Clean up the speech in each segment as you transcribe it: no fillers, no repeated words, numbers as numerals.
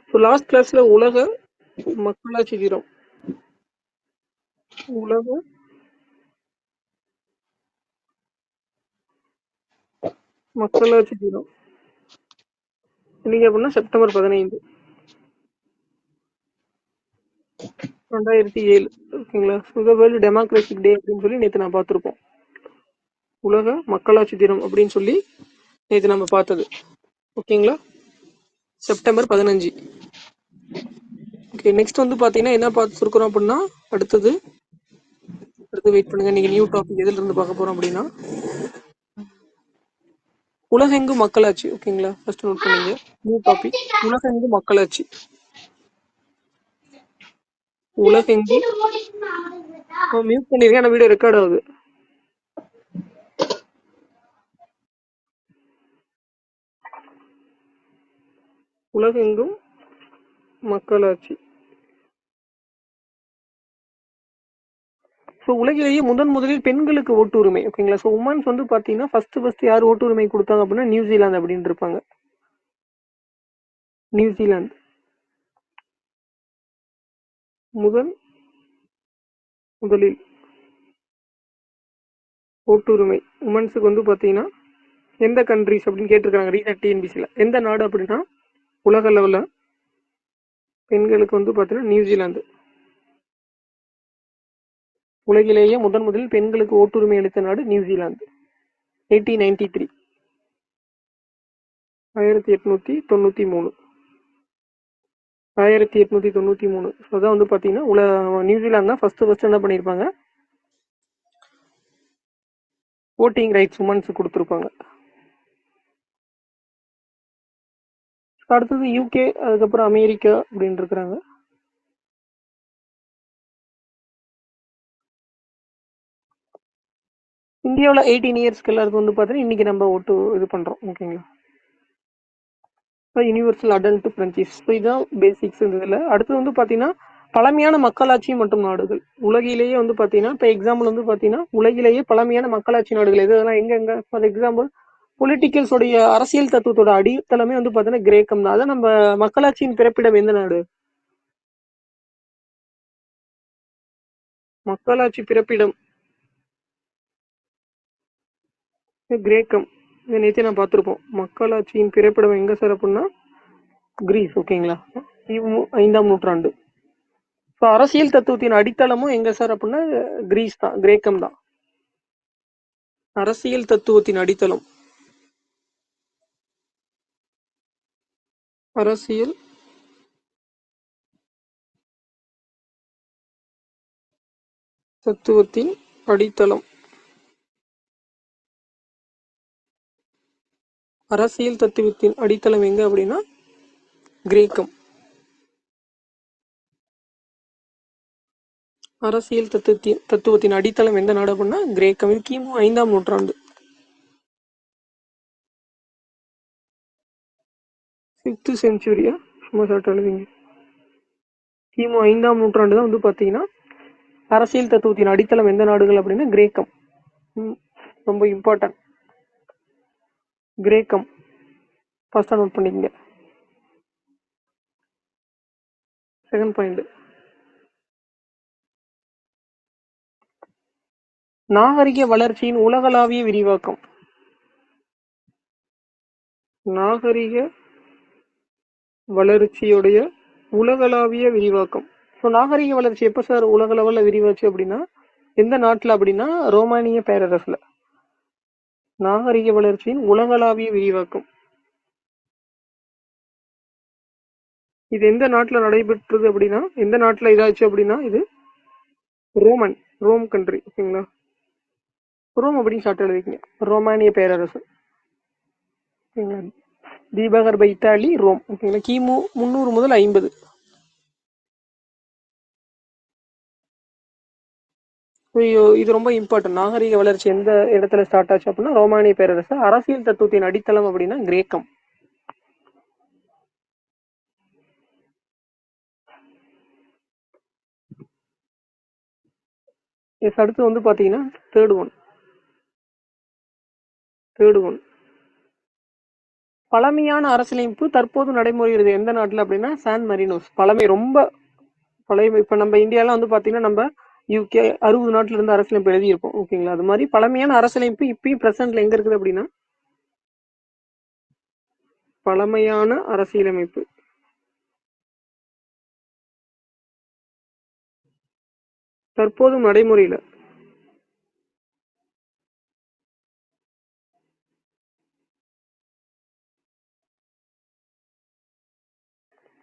So last கிளாஸ்ல உலக மக்களாட்சி தினம், உலக மக்களாட்சி தினம் இன்னைக்கு அப்படின்னா செப்டம்பர் 15, 2007. ஓகேங்களா? வேர்ல்டு டெமோக்ராட்டிக் டே அப்படின்னு சொல்லி நேற்று நான் பார்த்துருப்போம். உலக மக்களாட்சி தினம் அப்படின்னு சொல்லி நேற்று நம்ம பார்த்தது. ஓகேங்களா? செப்டம்பர் 15. ஓகே, நெக்ஸ்ட் வந்து பார்த்தீங்கன்னா என்ன பார்த்துருக்குறோம் அப்படின்னா, அடுத்து வெயிட் பண்ணுங்க. நீங்க நியூ டாபிக் எதுல இருந்து பார்க்க போறோம் அப்படின்னா, உலகெங்கும் மக்களாட்சி. ஓகேங்களா? ஃபர்ஸ்ட் நோட் பண்ணீங்க. நியூ டாபிக் உலகெங்கும் மக்களாட்சி. உலகெங்கும் மியூட் பண்ணிருக்கேன், ஆனா வீடியோ ரெக்கார்ட் ஆகுது. உலகெங்கும் மக்களாட்சி. ஸோ உலகிலேயே முதலில் பெண்களுக்கு ஓட்டு உரிமை. ஓகேங்களா? ஸோ உமன்ஸ் வந்து பார்த்தீங்கன்னா ஃபர்ஸ்ட் யார் ஓட்டு உரிமை கொடுத்தாங்க அப்படின்னா நியூசிலாந்து அப்படின்னு இருப்பாங்க. நியூசிலாந்து முதலில் ஓட்டு உரிமை உமன்ஸுக்கு வந்து பார்த்தீங்கன்னா எந்த கண்ட்ரிஸ் அப்படின்னு கேட்டிருக்காங்க ரீசெண்ட் டிஎன்பிசியில். எந்த நாடு அப்படின்னா உலக அளவில் பெண்களுக்கு வந்து பார்த்தீங்கன்னா நியூசிலாந்து. உலகிலேயே முதலில் பெண்களுக்கு ஓட்டுரிமை அளித்த நாடு நியூசிலாந்து. 1893, 1893, 1893. அதான் வந்து பார்த்தீங்கன்னா நியூசிலாந்து தான் ஃபர்ஸ்ட் என்ன பண்ணியிருப்பாங்க, ஓட்டிங் ரைட்ஸ் உமன்ஸ் கொடுத்துருப்பாங்க. அடுத்தது யூகே, அதுக்கப்புறம் அமெரிக்கா அப்படின்னு இருக்கிறாங்க. இந்தியாவில் 18 இயர்ஸ்க்கு எல்லாருக்கும் வந்து பார்த்தீங்கன்னா இன்னைக்கு நம்ம ஓட்டு இது பண்றோம். ஓகேங்களா? Universal adult franchise. இதுதான் பேசிக்ஸ் இதில். அடுத்து வந்து பார்த்தீங்கன்னா பழமையான மக்களாட்சி மற்றும் நாடுகள். உலகிலேயே வந்து பார்த்தீங்கன்னா இப்போ எக்ஸாம்பிள் வந்து பார்த்தீங்கன்னா உலகிலேயே பழமையான மக்களாட்சி நாடுகள் எதுனா எங்கெங்க ஃபார் எக்ஸாம்பிள் பொலிட்டிக்கல்ஸோடைய அரசியல் தத்துவத்தோட அடித்தளமே வந்து பார்த்தீங்கன்னா கிரேக்கம் தான். அதான் நம்ம மக்களாட்சியின் பிறப்பிடம் எந்த நாடு? மக்களாட்சி பிறப்பிடம் கிரேக்கம். இதை நேற்று நான் பார்த்துருப்போம். மக்களாட்சியின் பிறப்பிடம் எங்க சார் அப்படின்னா கிரீஸ். ஓகேங்களா? 5ஆம் நூற்றாண்டு. இப்போ அரசியல் தத்துவத்தின் அடித்தளமும் எங்க சார் அப்படின்னா கிரீஸ் தான், கிரேக்கம் தான். அரசியல் தத்துவத்தின் அடித்தளம், அரசியல் தத்துவத்தின் அடித்தளம், அரசியல் தத்துவத்தின் அடித்தளம் எங்க அப்படின்னா கிரேக்கம். அரசியல் தத்துவத்தின் அடித்தளம் எந்த நாடு அப்படின்னா கிரேக்கம். இது கிமு 5ஆம் நூற்றாண்டு, 5th செஞ்சுரியா சும்மா ஷார்ட் எழுதிங்க. கிமு 5ஆம் நூற்றாண்டு தான் வந்து பார்த்தீங்கன்னா அரசியல் தத்துவத்தின் அடித்தளம் எந்த நாடுகள் அப்படின்னா கிரேக்கம். ரொம்ப இம்பார்ட்டன்ட். கிரேக்கம் ஃபர்ஸ்டா நோட் பண்ணிக்கங்க. செகண்ட் பாயிண்ட், நாகரிக வளர்ச்சியின் உலகளாவிய விரிவாக்கம். நாகரிக வளர்ச்சியுடைய உலகளாவிய விரிவாக்கம். ஸோ நாகரிக வளர்ச்சி எப்போ சார் உலக லெவலில் விரிவாச்சு அப்படின்னா எந்த நாட்டில் அப்படின்னா ரோமானிய பேரரசுல. நாகரிக வளர்ச்சியின் உலகளாவிய விரிவாக்கம் இது எந்த நாட்டில் நடைபெற்றது அப்படின்னா எந்த நாட்டில் இதாச்சு அப்படின்னா இது ரோம் கண்ட்ரி. ஓகேங்களா? ரோம் அப்படின்னு ஷார்ட் எழுதிக்கங்க. ரோமானிய பேரரசு. ஓகேங்களா? தீபகற்ப இத்தாலி ரோம். ஓகேங்களா? கிமு 300 முதல் 50. இது ரொம்ப இம்பார்ட்டன்ட். நாகரிக வளர்ச்சி எந்த இடத்துல ஸ்டார்ட் ஆச்சு அப்படின்னா ரோமானிய பேரரசு. அரசியல் தத்துவத்தின் அடித்தளம் அப்படின்னா கிரேக்கம். அடுத்து வந்து பாத்தீங்கன்னா தேர்ட் ஒன் பழமையான அரசியலமைப்பு தற்போது நடைமுறைகிறது எந்த நாட்டில் அப்படின்னா சான் மரினோஸ். பழமை ரொம்ப பழைய. இப்போ நம்ம இந்தியாலாம் வந்து பார்த்தீங்கன்னா நம்ம யூகே 60 நாட்டில் இருந்து அரசியலமைப்பு எழுதியிருப்போம். ஓகேங்களா? அது மாதிரி பழமையான அரசியலமைப்பு இப்பயும் பிரசன்ட்ல எங்க இருக்குது அப்படின்னா பழமையான அரசியலமைப்பு தற்போதும் நடைமுறையில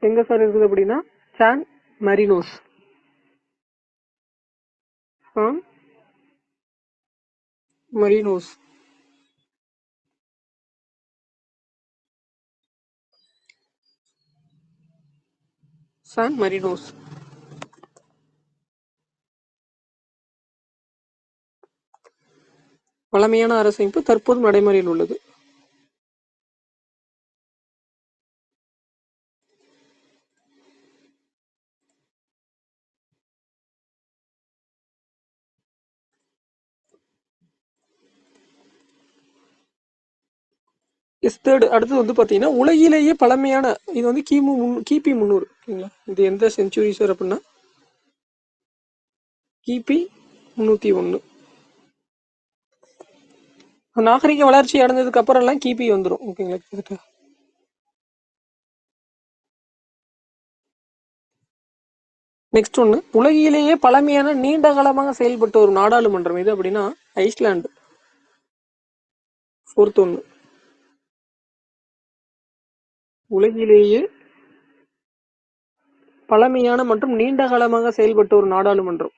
எங்க சார் இருக்குது அப்படின்னா சான் மரினோஸ். சான் மரினோஸ். சான் மரினோஸ். பழமையான அரசமைப்பு தற்போது நடைமுறையில் உள்ளது. தேர்டு. அடுத்து வந்து பார்த்தீங்கன்னா உலகிலேயே பழமையான இது வந்து கிபி 300. ஓகேங்களா? இது எந்த செஞ்சுரி சார் அப்படின்னா கிபி 301. நாகரிக வளர்ச்சி அடைஞ்சதுக்கு அப்புறம் எல்லாம் கிபி வந்துடும். ஓகேங்களா? நெக்ஸ்ட் ஒன்று, உலகிலேயே பழமையான நீண்ட காலமாக செயல்பட்ட ஒரு நாடாளுமன்றம் எது அப்படின்னா ஐஸ்லாந்து. ஃபோர்த் ஒன்று, உலகிலேயே பழமையான மற்றும் நீண்ட காலமாக செயல்பட்ட ஒரு நாடாளுமன்றம்.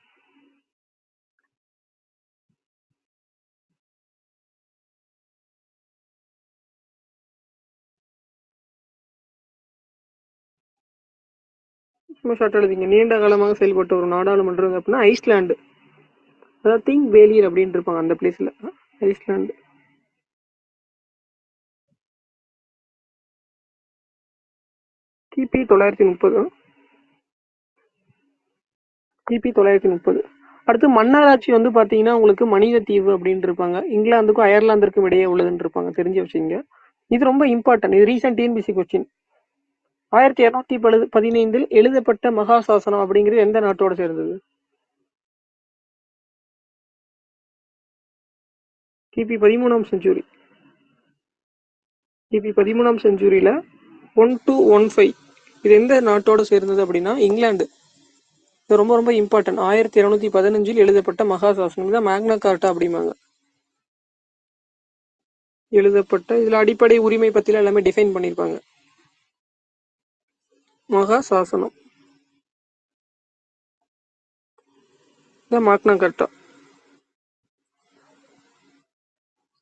சும்மா ஷார்ட் எழுதிங்க. நீண்ட காலமாக செயல்பட்ட ஒரு நாடாளுமன்றம் அப்படின்னா ஐஸ்லாந்து. அதாவது திங் வேலியர் அப்படின்னு இருப்பாங்க அந்த பிளேஸ்ல. ஐஸ்லாந்து. கிபி 930. கிபி 930. அடுத்து மன்னராட்சி வந்து பாத்தீங்கன்னா உங்களுக்கு மனித தீவு அப்படின்னு இருப்பாங்க. இங்கிலாந்துக்கும் அயர்லாந்திற்கும் இடையே உள்ளதுன்னு இருப்பாங்க. தெரிஞ்சு வச்சுங்க. இது ரொம்ப இம்பார்ட்டன்ட். இது ரீசெண்ட் டிஎன்பிசி கொஸ்டின். 1215 எழுதப்பட்ட மகாசாசனம் அப்படிங்கிறது எந்த நாட்டோட சேர்ந்தது? கிபி 13ஆம் செஞ்சுரி. கிபி 13ஆம் செஞ்சுரியில 1215 இது எந்த நாட்டோட சேர்ந்தது அப்படின்னா இங்கிலாந்து. இது ரொம்ப ரொம்ப இம்பார்ட்டன்ட். 1215 எழுதப்பட்ட மகாசாசனம் தான் மேக்னா கார்ட்டா அப்படிம்பாங்க. எழுதப்பட்ட இதுல அடிப்படை உரிமை பத்தில எல்லாமே டிஃபைன் பண்ணியிருப்பாங்க. மகாசாசனம் தான் Magna Carta.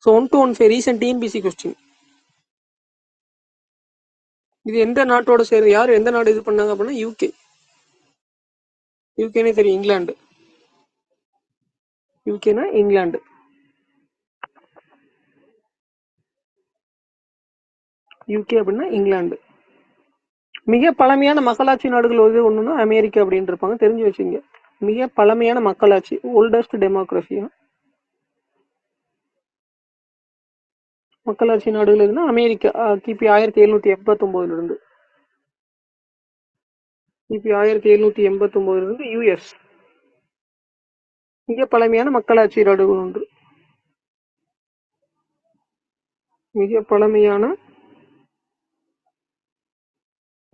So 1215 recent TNPSC question. இது எந்த நாட்டோட சேர்ந்து யார் எந்த நாடு இது பண்ணாங்க அப்படின்னா யூகே. யூகேனே தெரியும், இங்கிலாந்து. யூகேனா இங்கிலாந்து. யூகே அப்படின்னா இங்கிலாந்து. மிக பழமையான மக்களாட்சி நாடுகள் வந்து ஒண்ணுன்னா அமெரிக்கா அப்படின்னு இருப்பாங்க. தெரிஞ்சு வச்சுங்க. மிக பழமையான மக்களாட்சி, ஓல்டஸ்ட் டெமோக்ரஸியா மக்களாட்சி நாடுகள் இருந்தா அமெரிக்கா. கிபி 1789 இருந்து கிபி 1789 இருந்து யுஎஸ். மிக பழமையான மக்களாட்சி நாடுகள் ஒன்று. மிக பழமையான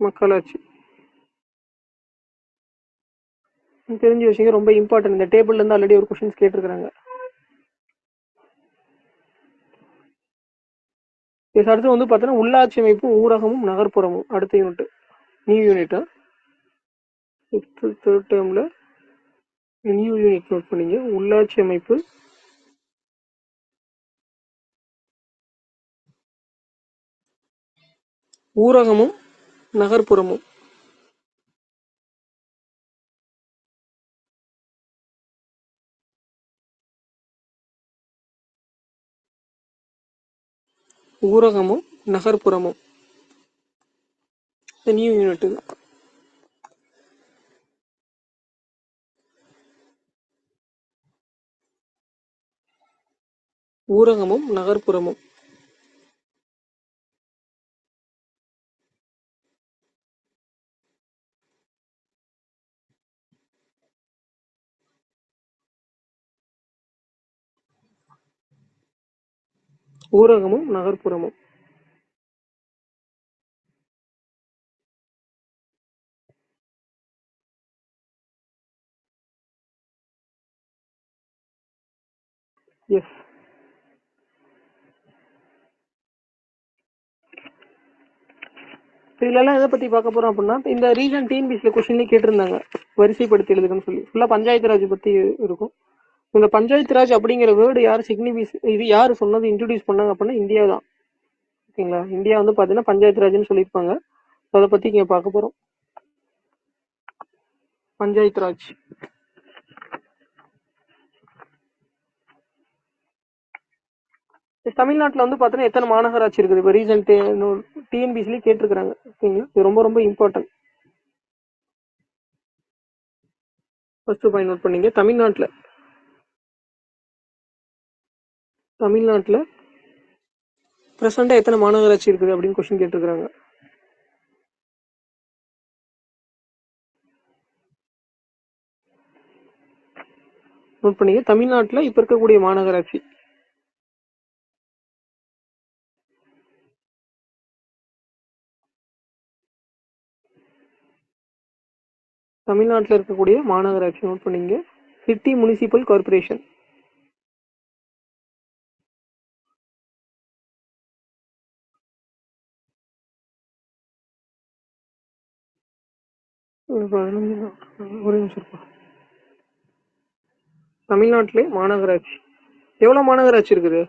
மக்களாட்சி. தெரிஞ்சு வச்சுங்க. ரொம்ப இம்பார்ட்டன்ட். இந்த டேபிள்ல இருந்து ஆல்ரெடி ஒரு கொஸ்டின்ஸ் கேட்டிருக்காங்க. அடுத்து வந்து பார்த்தீங்கன்னா உள்ளாட்சி அமைப்பும் ஊரகமும் நகர்ப்புறமும் அடுத்த யூனிட். நியூ யூனிட்டா தேர்ட் டேர்ம்ல நியூ யூனிட் நோட் பண்ணீங்க. உள்ளாட்சி அமைப்பு ஊரகமும் நகர்ப்புறமும். ஊரகமும் நகர்ப்புறமும் நியூ யூனிட். ஊரகமும் நகர்ப்புறமும் ஊரகமும் நகர்ப்புறமும். எஸ். இதுலலாம் எதை பத்தி பார்க்க போறோம் அப்படின்னா, இந்த ரீசன் டிஎன்பிசில கொஸ்டின்லேயே கேட்டிருந்தாங்க, வரிசைப்படுத்தி எழுதுகன்னு சொல்லி. ஃபுல்லா பஞ்சாயத்து ராஜ் பத்தி இருக்கும். இந்த பஞ்சாயத்து ராஜ் அப்படிங்கிற வேர்டு யார் இது யார் சொன்னது, இன்ட்ரடியூஸ் பண்ணாங்க அப்படின்னா இந்தியா தான். ஓகேங்களா? இந்தியா வந்து பாத்தீங்கன்னா பஞ்சாயத்து ராஜ்னு சொல்லியிருப்பாங்க. அதை பத்தி இங்க பார்க்க போறோம். பஞ்சாயத்து ராஜ். தமிழ்நாட்டுல வந்து பாத்தீங்கன்னா எத்தனை மாநகராட்சி இருக்குது? இப்போ ரீசன்ட் டிஎன்பிசிலேயே கேட்டிருக்கிறாங்க. ஓகேங்களா? இது ரொம்ப ரொம்ப இம்பார்ட்டன்ட். ஃபர்ஸ்ட் பாயிண்ட் நோட் பண்ணீங்க. தமிழ்நாட்டுல பிரசண்டா எத்தனை மாநகராட்சி இருக்குது அப்படின்னு கொஸ்டின் கேட்டிருக்கிறாங்க. நோட் பண்ணீங்க. தமிழ்நாட்டுல இப்ப இருக்கக்கூடிய மாநகராட்சி தமிழ்நாட்டில் இருக்கக்கூடிய மாநகராட்சி நோட் பண்ணீங்க. City municipal corporation. ஒரு நிமிஷம். தமிழ்நாட்டிலே மாநகராட்சி எவ்வளவு மாநகராட்சி இருக்குது?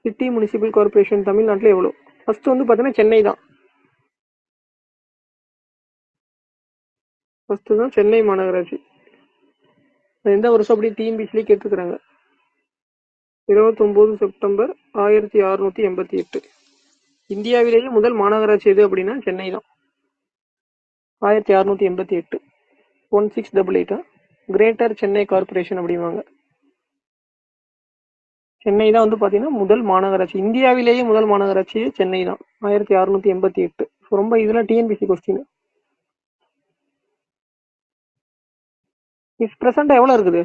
சிட்டி முனிசிபல் கார்பரேஷன் தமிழ்நாட்டில் எவ்வளவு? ஃபர்ஸ்ட் வந்து பாத்தீங்கன்னா சென்னை தான். ஃபர்ஸ்ட் தான் சென்னை மாநகராட்சி. எந்த வருஷம் அப்படி டிஎன்பிசிலேயே கேட்டிருக்கிறாங்க. 29 செப்டம்பர் 1688. இந்தியாவிலேயே முதல் மாநகராட்சி எது அப்படின்னா சென்னை தான். 1688. 1688. கிரேட்டர் சென்னை கார்பரேஷன் அப்படிவாங்க. சென்னை தான் வந்து பாத்தீங்கன்னா முதல் மாநகராட்சி. இந்தியாவிலேயே முதல் மாநகராட்சி சென்னை தான். 1688. ரொம்ப இதெல்லாம் டிஎன்பிசி கொஸ்டின். பிரசண்டா எவ்வளவு இருக்குது?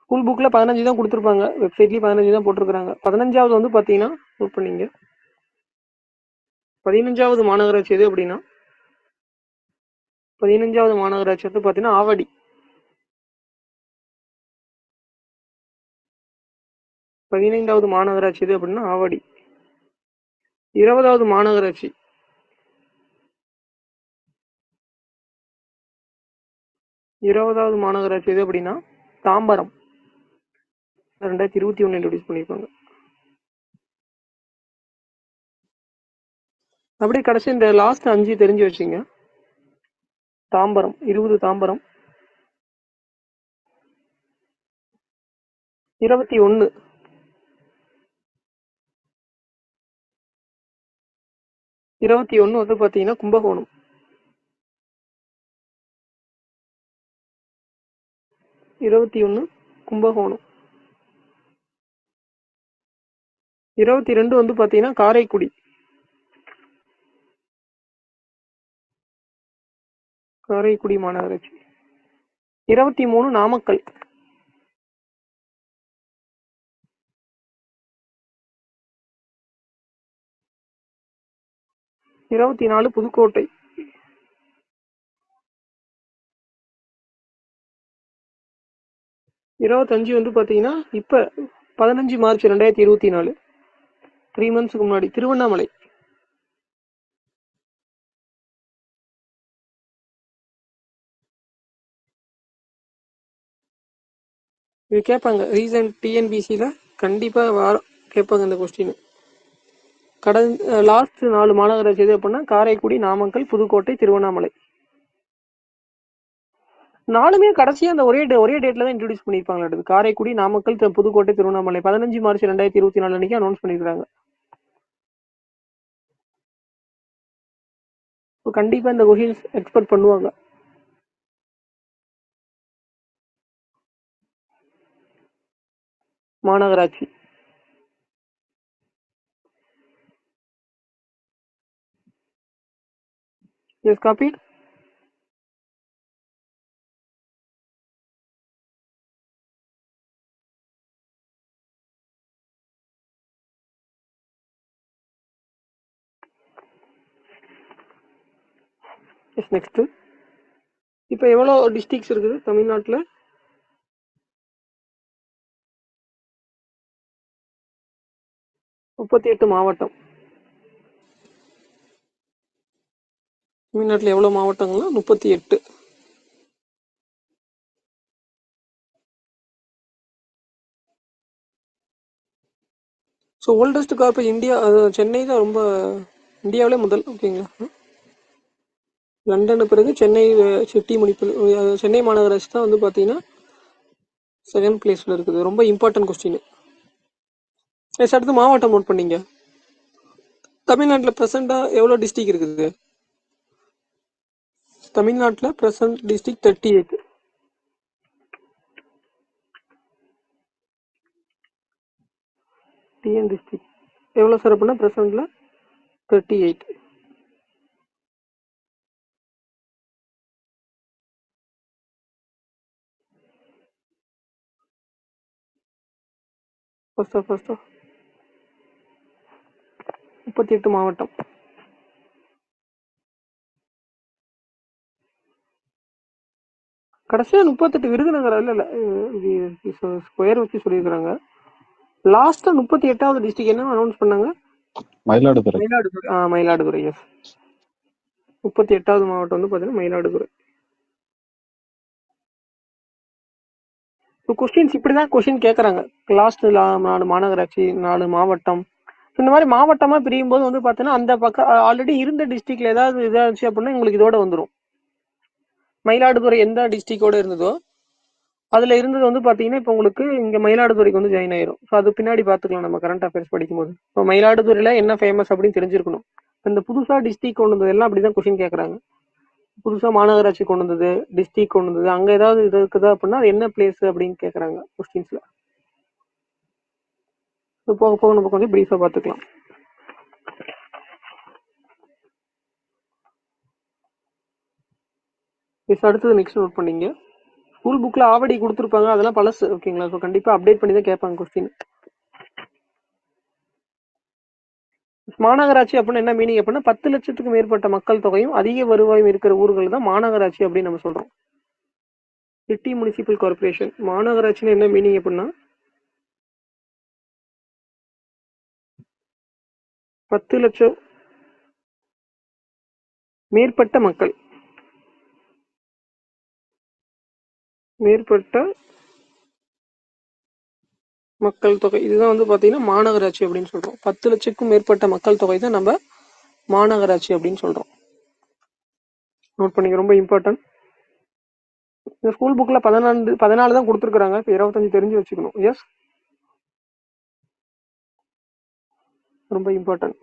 ஸ்கூல் புக்ல 15 தான் கொடுத்துருப்பாங்க. வெப்சைட்லயும் 15 தான் போட்டிருக்காங்க. 15வது வந்து பாத்தீங்கன்னா நோட் பண்ணீங்க. 15வது மாநகராட்சி எது அப்படின்னா 15வது மாநகராட்சி வந்து பாத்தீங்கன்னா ஆவடி. 15வது மாநகராட்சி எது அப்படின்னா ஆவடி. 20வது மாநகராட்சி 20வது மாநகராட்சி எது அப்படின்னா தாம்பரம். 2021 இன்ட்ரோடியூஸ் பண்ணிருப்பாங்க. அப்படியே கடைசி இந்த லாஸ்ட் 5 தெரிஞ்சு வச்சுங்க. தாம்பரம் 20 தாம்பரம். 21 வந்து பாத்தீங்கன்னா கும்பகோணம். 21 கும்பகோணம். 22 வந்து பாத்தீங்கன்னா காரைக்குடி. காரைக்குடி மாநகராட்சி. 23 நாமக்கல். 24 புதுக்கோட்டை. 25 வந்து பாத்தீங்கன்னா இப்ப 15 மார்ச் 2024, 3 மந்த்ஸ்க்கு முன்னாடி திருவண்ணாமலை. இது கேட்பாங்க ரீசன்ட் டிஎன்பிசில கண்டிப்பா கேட்பாங்க இந்த கொஸ்டின். லாஸ்ட் 4 மாநகராட்சி எது அப்படின்னா காரைக்குடி, நாமக்கல், புதுக்கோட்டை, திருவண்ணாமலை. 4மே கடைசியா அந்த ஒரே டேட்ல தான் இன்ட்ரோடியூஸ் பண்ணிருப்பாங்க. காரைக்குடி, நாமக்கல், புதுக்கோட்டை, திருவண்ணாமலை 15 மார்ச் 2024 அன்னைக்கு அனௌன்ஸ் பண்ணிருக்காங்க. கண்டிப்பா இந்த கொஸ்டின்ஸ் எக்ஸ்பெக்ட் பண்ணுவாங்க. மாநகராட்சி. Yes, copied. Yes, next. இப்போ எவ்வளோ டிஸ்ட்ரிக்ஸ் இருக்குது தமிழ்நாட்டில்? 38 மாவட்டம். தமிழ்நாட்டில் எவ்வளோ மாவட்டங்கள்னா 38. So oldest corporate India, Chennai தான் ரொம்ப இந்தியாவிலே முதல். ஓகேங்களா? லண்டனு பிறகு சென்னை சிட்டி முடிப்பு, சென்னை மாநகராட்சி தான் வந்து பார்த்தீங்கன்னா செகண்ட் பிளேஸில் இருக்குது. ரொம்ப இம்பார்ட்டன்ட் கொஸ்டின். எஸ், அடுத்து மாவட்டம் நோட் பண்ணீங்க. தமிழ்நாட்டில் ப்ரெசெண்டாக எவ்வளோ டிஸ்ட்ரிக் இருக்குது? தமிழ்நாட்டில் ப்ரெசென்ட் டிஸ்ட்ரிக் 38. டிஎன் டிஸ்ட்ரிக் எவ்வளோ சார் அப்படின்னா ப்ரெசென்ட்டில் 38. ஃபர்ஸ்டா 38 மாவட்டம். கடைசியாக 38 விருதுநகர் இல்லை இது ஸ்கொயர் வச்சு சொல்லியிருக்கிறாங்க. லாஸ்ட்டாக 38வது டிஸ்ட்ரிக் என்ன அனௌன்ஸ் பண்ணாங்க? மயிலாடுதுறை. மயிலாடுதுறை. எஸ், 38வது மாவட்டம் வந்து பார்த்தீங்கன்னா மயிலாடுதுறை. இப்போ கொஸ்டின்ஸ் இப்படி தான் கொஸ்டின் கேட்குறாங்க. லாஸ்ட் 4 மாநகராட்சி, 4 மாவட்டம், இந்த மாதிரி மாவட்டமாக பிரியும் போது வந்து பார்த்தீங்கன்னா அந்த பக்கம் ஆல்ரெடி இருந்த டிஸ்ட்ரிக்ட்ல ஏதாவது இதாச்சு அப்படின்னா உங்களுக்கு இதோட வந்துடும். மயிலாடுதுறை எந்த டிஸ்ட்ரிக்டோட இருந்ததோ அதில் இருந்தது வந்து பார்த்தீங்கன்னா இப்போ உங்களுக்கு இங்கே மயிலாடுதுறைக்கு வந்து ஜாயின் ஆயிரும். ஸோ அது பின்னாடி பார்த்துக்கலாம் நம்ம கரண்ட் அஃபேர்ஸ் படிக்கும்போது. இப்போ மயிலாடுதுறையில் என்ன ஃபேமஸ் அப்படின்னு தெரிஞ்சிருக்கணும். இந்த புதுசாக டிஸ்ட்ரிக் கொண்டு வந்தது எல்லாம் அப்படி தான் கொஸ்டின் கேட்குறாங்க. புதுசாக மாநகராட்சி கொண்டு வந்தது, டிஸ்ட்ரிக் கொண்டு வந்தது, அங்கே ஏதாவது இது இருக்குதா அப்படின்னா அது என்ன பிளேஸ் அப்படின்னு கேட்குறாங்க கொஸ்டின்ஸில். போக போக நம்ம கொஞ்சம் ப்ரீஃபாக பார்த்துக்கலாம். அடுத்தது நெக்ஸ்ட் நோட் பண்ணீங்க. ஸ்கூல் புக்கில் ஆவடி கொடுத்துருப்பாங்க, அதெல்லாம் பழசு. ஓகேங்களா? ஸோ கண்டிப்பாக அப்டேட் பண்ணி தான் கேட்பாங்க கொஸ்டின். மாநகராட்சி அப்படின்னு என்ன மீனிங் அப்படின்னா 10 லட்சத்துக்கு மேற்பட்ட மக்கள் தொகையும் அதிக வருவாயும் இருக்கிற ஊர்கள் தான் மாநகராட்சி அப்படின்னு நம்ம சொல்றோம். City municipal corporation. மாநகராட்சின்னு என்ன மீனிங் அப்படின்னா 10 லட்சம் மேற்பட்ட மக்கள், மக்கள் தொகை, இதுதான் வந்து பாத்தீங்கன்னா மாநகராட்சி அப்படின்னு சொல்றோம். 10 லட்சத்துக்கும் மேற்பட்ட மக்கள் தொகை தான் நம்ம மாநகராட்சி அப்படின்னு சொல்றோம். நோட் பண்ணிக்க, ரொம்ப இம்பார்ட்டன்ட். இந்த ஸ்கூல் புக்ல 14 தான் கொடுத்துருக்காங்க. இப்போ 25 தெரிஞ்சு வச்சுக்கணும். எஸ், ரொம்ப இம்பார்ட்டன்ட்.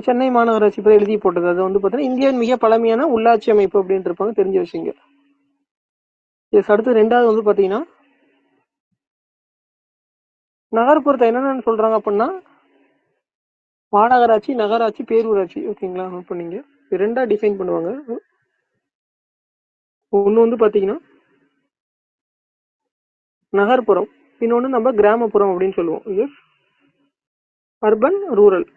சென்னை மாநகராட்சி இப்போ எழுதி போட்டது. அது வந்து பார்த்தீங்கன்னா இந்தியாவின் மிக பழமையான உள்ளாட்சி அமைப்பு அப்படின்னு இருப்பாங்க, தெரிஞ்சு வச்சுங்க. எஸ், அடுத்து ரெண்டாவது வந்து பார்த்தீங்கன்னா நகர்ப்புறத்தை என்னென்னு சொல்றாங்க அப்படின்னா மாநகராட்சி, நகராட்சி, பேரூராட்சி. ஓகேங்களா? நோட் பண்ணீங்க. ரெண்டா டிஃபைன் பண்ணுவாங்க. ஒன்று வந்து பார்த்தீங்கன்னா நகர்ப்புறம், இன்னொன்று நம்ம கிராமப்புறம் அப்படின்னு சொல்லுவோம். S, urban, rural.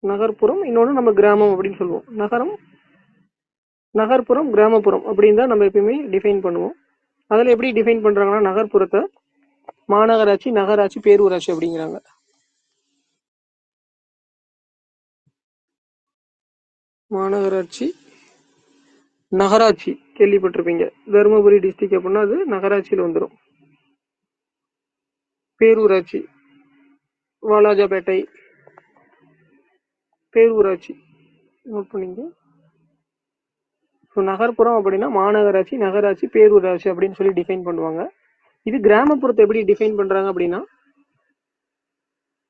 நகர்ப்புறம், இன்னொன்று நம்ம கிராமம் அப்படின்னு சொல்லுவோம். நகர்ப்புறம், கிராமப்புறம் அப்படின்னு தான் நம்ம எப்பயுமே டிஃபைன் பண்ணுவோம். அதில் எப்படி டிஃபைன் பண்ணுறாங்கன்னா நகர்ப்புறத்தை மாநகராட்சி, நகராட்சி, பேரூராட்சி அப்படிங்கிறாங்க. மாநகராட்சி, நகராட்சி கேள்விப்பட்டிருப்பீங்க. தருமபுரி டிஸ்ட்ரிக்ட் அப்படின்னா அது நகராட்சியில் வந்துடும். பேரூராட்சி வாலாஜாபேட்டை, பேரூராட்சி. நோட் பண்ணீங்க. ஸோ நகர்ப்புறம் அப்படின்னா மாநகராட்சி, நகராட்சி, பேரூராட்சி அப்படின்னு சொல்லி டிஃபைன் பண்ணுவாங்க. இது கிராமப்புறத்தை எப்படி டிஃபைன் பண்றாங்க அப்படின்னா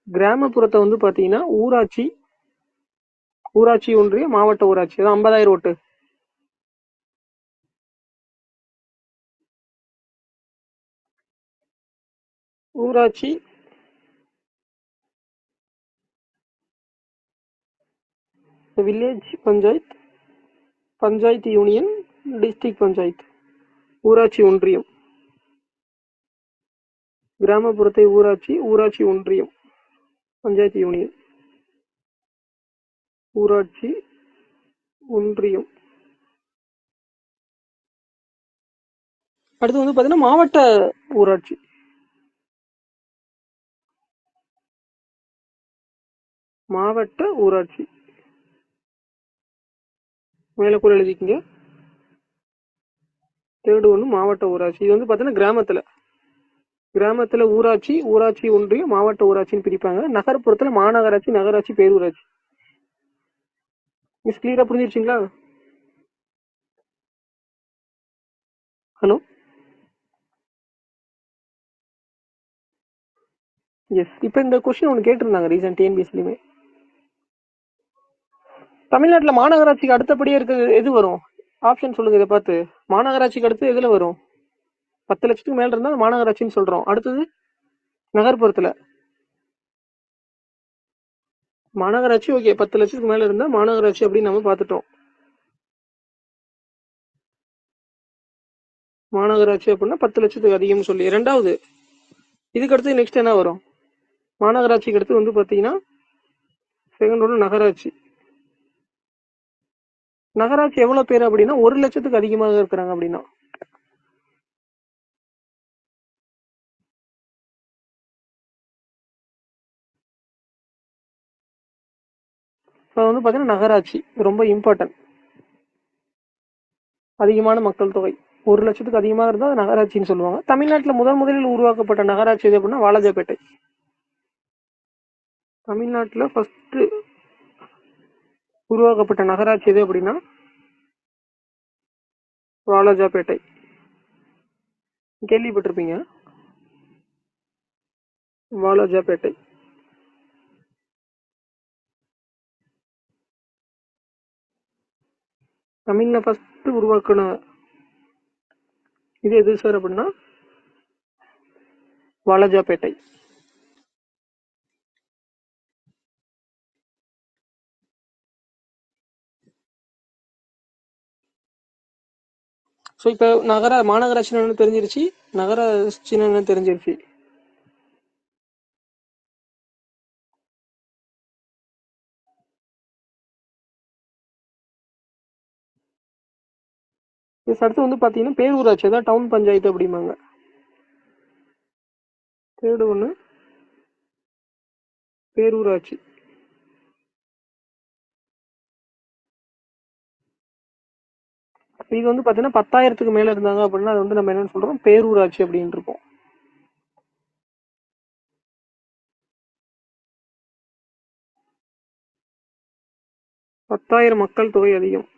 கிராமப்புறத்தை வந்து பார்த்தீங்கன்னா ஊராட்சி, ஊராட்சி ஒன்றிய, மாவட்ட ஊராட்சி. அதான் 50,000 ஓட்டு. ஊராட்சி, village panchayat, panchayat union, district panchayat, ஊராட்சி ஒன்றியம். கிராமப்புறத்தை ஊராட்சி, ஊராட்சி ஒன்றியம், பஞ்சாயத்து யூனியன், ஊராட்சி ஒன்றியம். அடுத்து வந்து பாத்தீங்கன்னா மாவட்ட ஊராட்சி. மாவட்ட ஊராட்சி மேல கூட எழுதிக்கிங்க. தேர்டு ஒன்று மாவட்ட ஊராட்சி. இது வந்து பாத்தீங்கன்னா கிராமத்துல ஊராட்சி, ஊராட்சி ஒன்றியம், மாவட்ட ஊராட்சின்னு பிரிப்பாங்க. நகர்ப்புறத்துல மாநகராட்சி, நகராட்சி, பேரூராட்சி. மிஸ் கிளியரா புரிஞ்சிருச்சுங்களா? Hello, S. இப்போ இந்த கொஸ்டின் ஒன்று கேட்டிருந்தாங்க ரீசன்ட் டிஎன்பிஎஸ்சிலையுமே. தமிழ்நாட்டில் மாநகராட்சிக்கு அடுத்தபடியே இருக்கிறது எது வரும்? ஆப்ஷன் சொல்லுங்க இதை பார்த்து. மாநகராட்சிக்கு அடுத்து எதுல வரும்? 10 லட்சத்துக்கு மேல இருந்தால் மாநகராட்சின்னு சொல்றோம். அடுத்தது நகர்ப்புறத்துல மாநகராட்சி. ஓகே, 10 லட்சத்துக்கு மேல இருந்தா மாநகராட்சி அப்படின்னு நம்ம பார்த்துட்டோம். மாநகராட்சி அப்படின்னா 10 லட்சத்துக்கு அதிகம்னு சொல்லி. ரெண்டாவது, இதுக்கு அடுத்து நெக்ஸ்ட் என்ன வரும்? மாநகராட்சிக்கு அடுத்து வந்து பாத்தீங்கன்னா செகண்ட் ஒன்று நகராட்சி. நகராட்சி எவ்வளவு பேர் அப்படின்னா 1 லட்சத்துக்கு அதிகமாக இருக்கிறாங்க அப்படின்னா. வந்து பாத்தீங்கன்னா நகராட்சி ரொம்ப இம்பார்ட்டன்ட். அதிகமான மக்கள் தொகை 1 லட்சத்துக்கு அதிகமாக இருந்தால் அது நகராட்சின்னு சொல்லுவாங்க. தமிழ்நாட்டில் முதலில் உருவாக்கப்பட்ட நகராட்சி எது அப்படின்னா வாலாஜாபேட்டை. தமிழ்நாட்டில் ஃபர்ஸ்ட் உருவாக்கப்பட்ட நகராட்சி எது அப்படின்னா வாலாஜாபேட்டை. கேள்விப்பட்டிருப்பீங்க, வாலாஜாபேட்டை. தமிழ்ல ஃபர்ஸ்ட் உருவாக்குன இது எது சார் அப்படின்னா வாலாஜாபேட்டை. ஸோ இப்போ மாநகராட்சி என்னன்னு தெரிஞ்சிருச்சு, நகராட்சி என்னன்னு தெரிஞ்சிருச்சு. அடுத்து வந்து பாத்தீங்கன்னா பேரூராட்சி, அதான் டவுன் பஞ்சாயத்து அப்படிம்பாங்க. தேர்டு ஒன்று பேரூராட்சி. இது வந்து பாத்தீங்கன்னா 10,000க்கு மேல இருந்தாங்க அப்படின்னா அது வந்து நம்ம என்ன சொல்றோம்? பேரூராட்சி அப்படின்னு இருக்கோம். பத்தாயிரம் மக்கள் தொகை அதிகம்,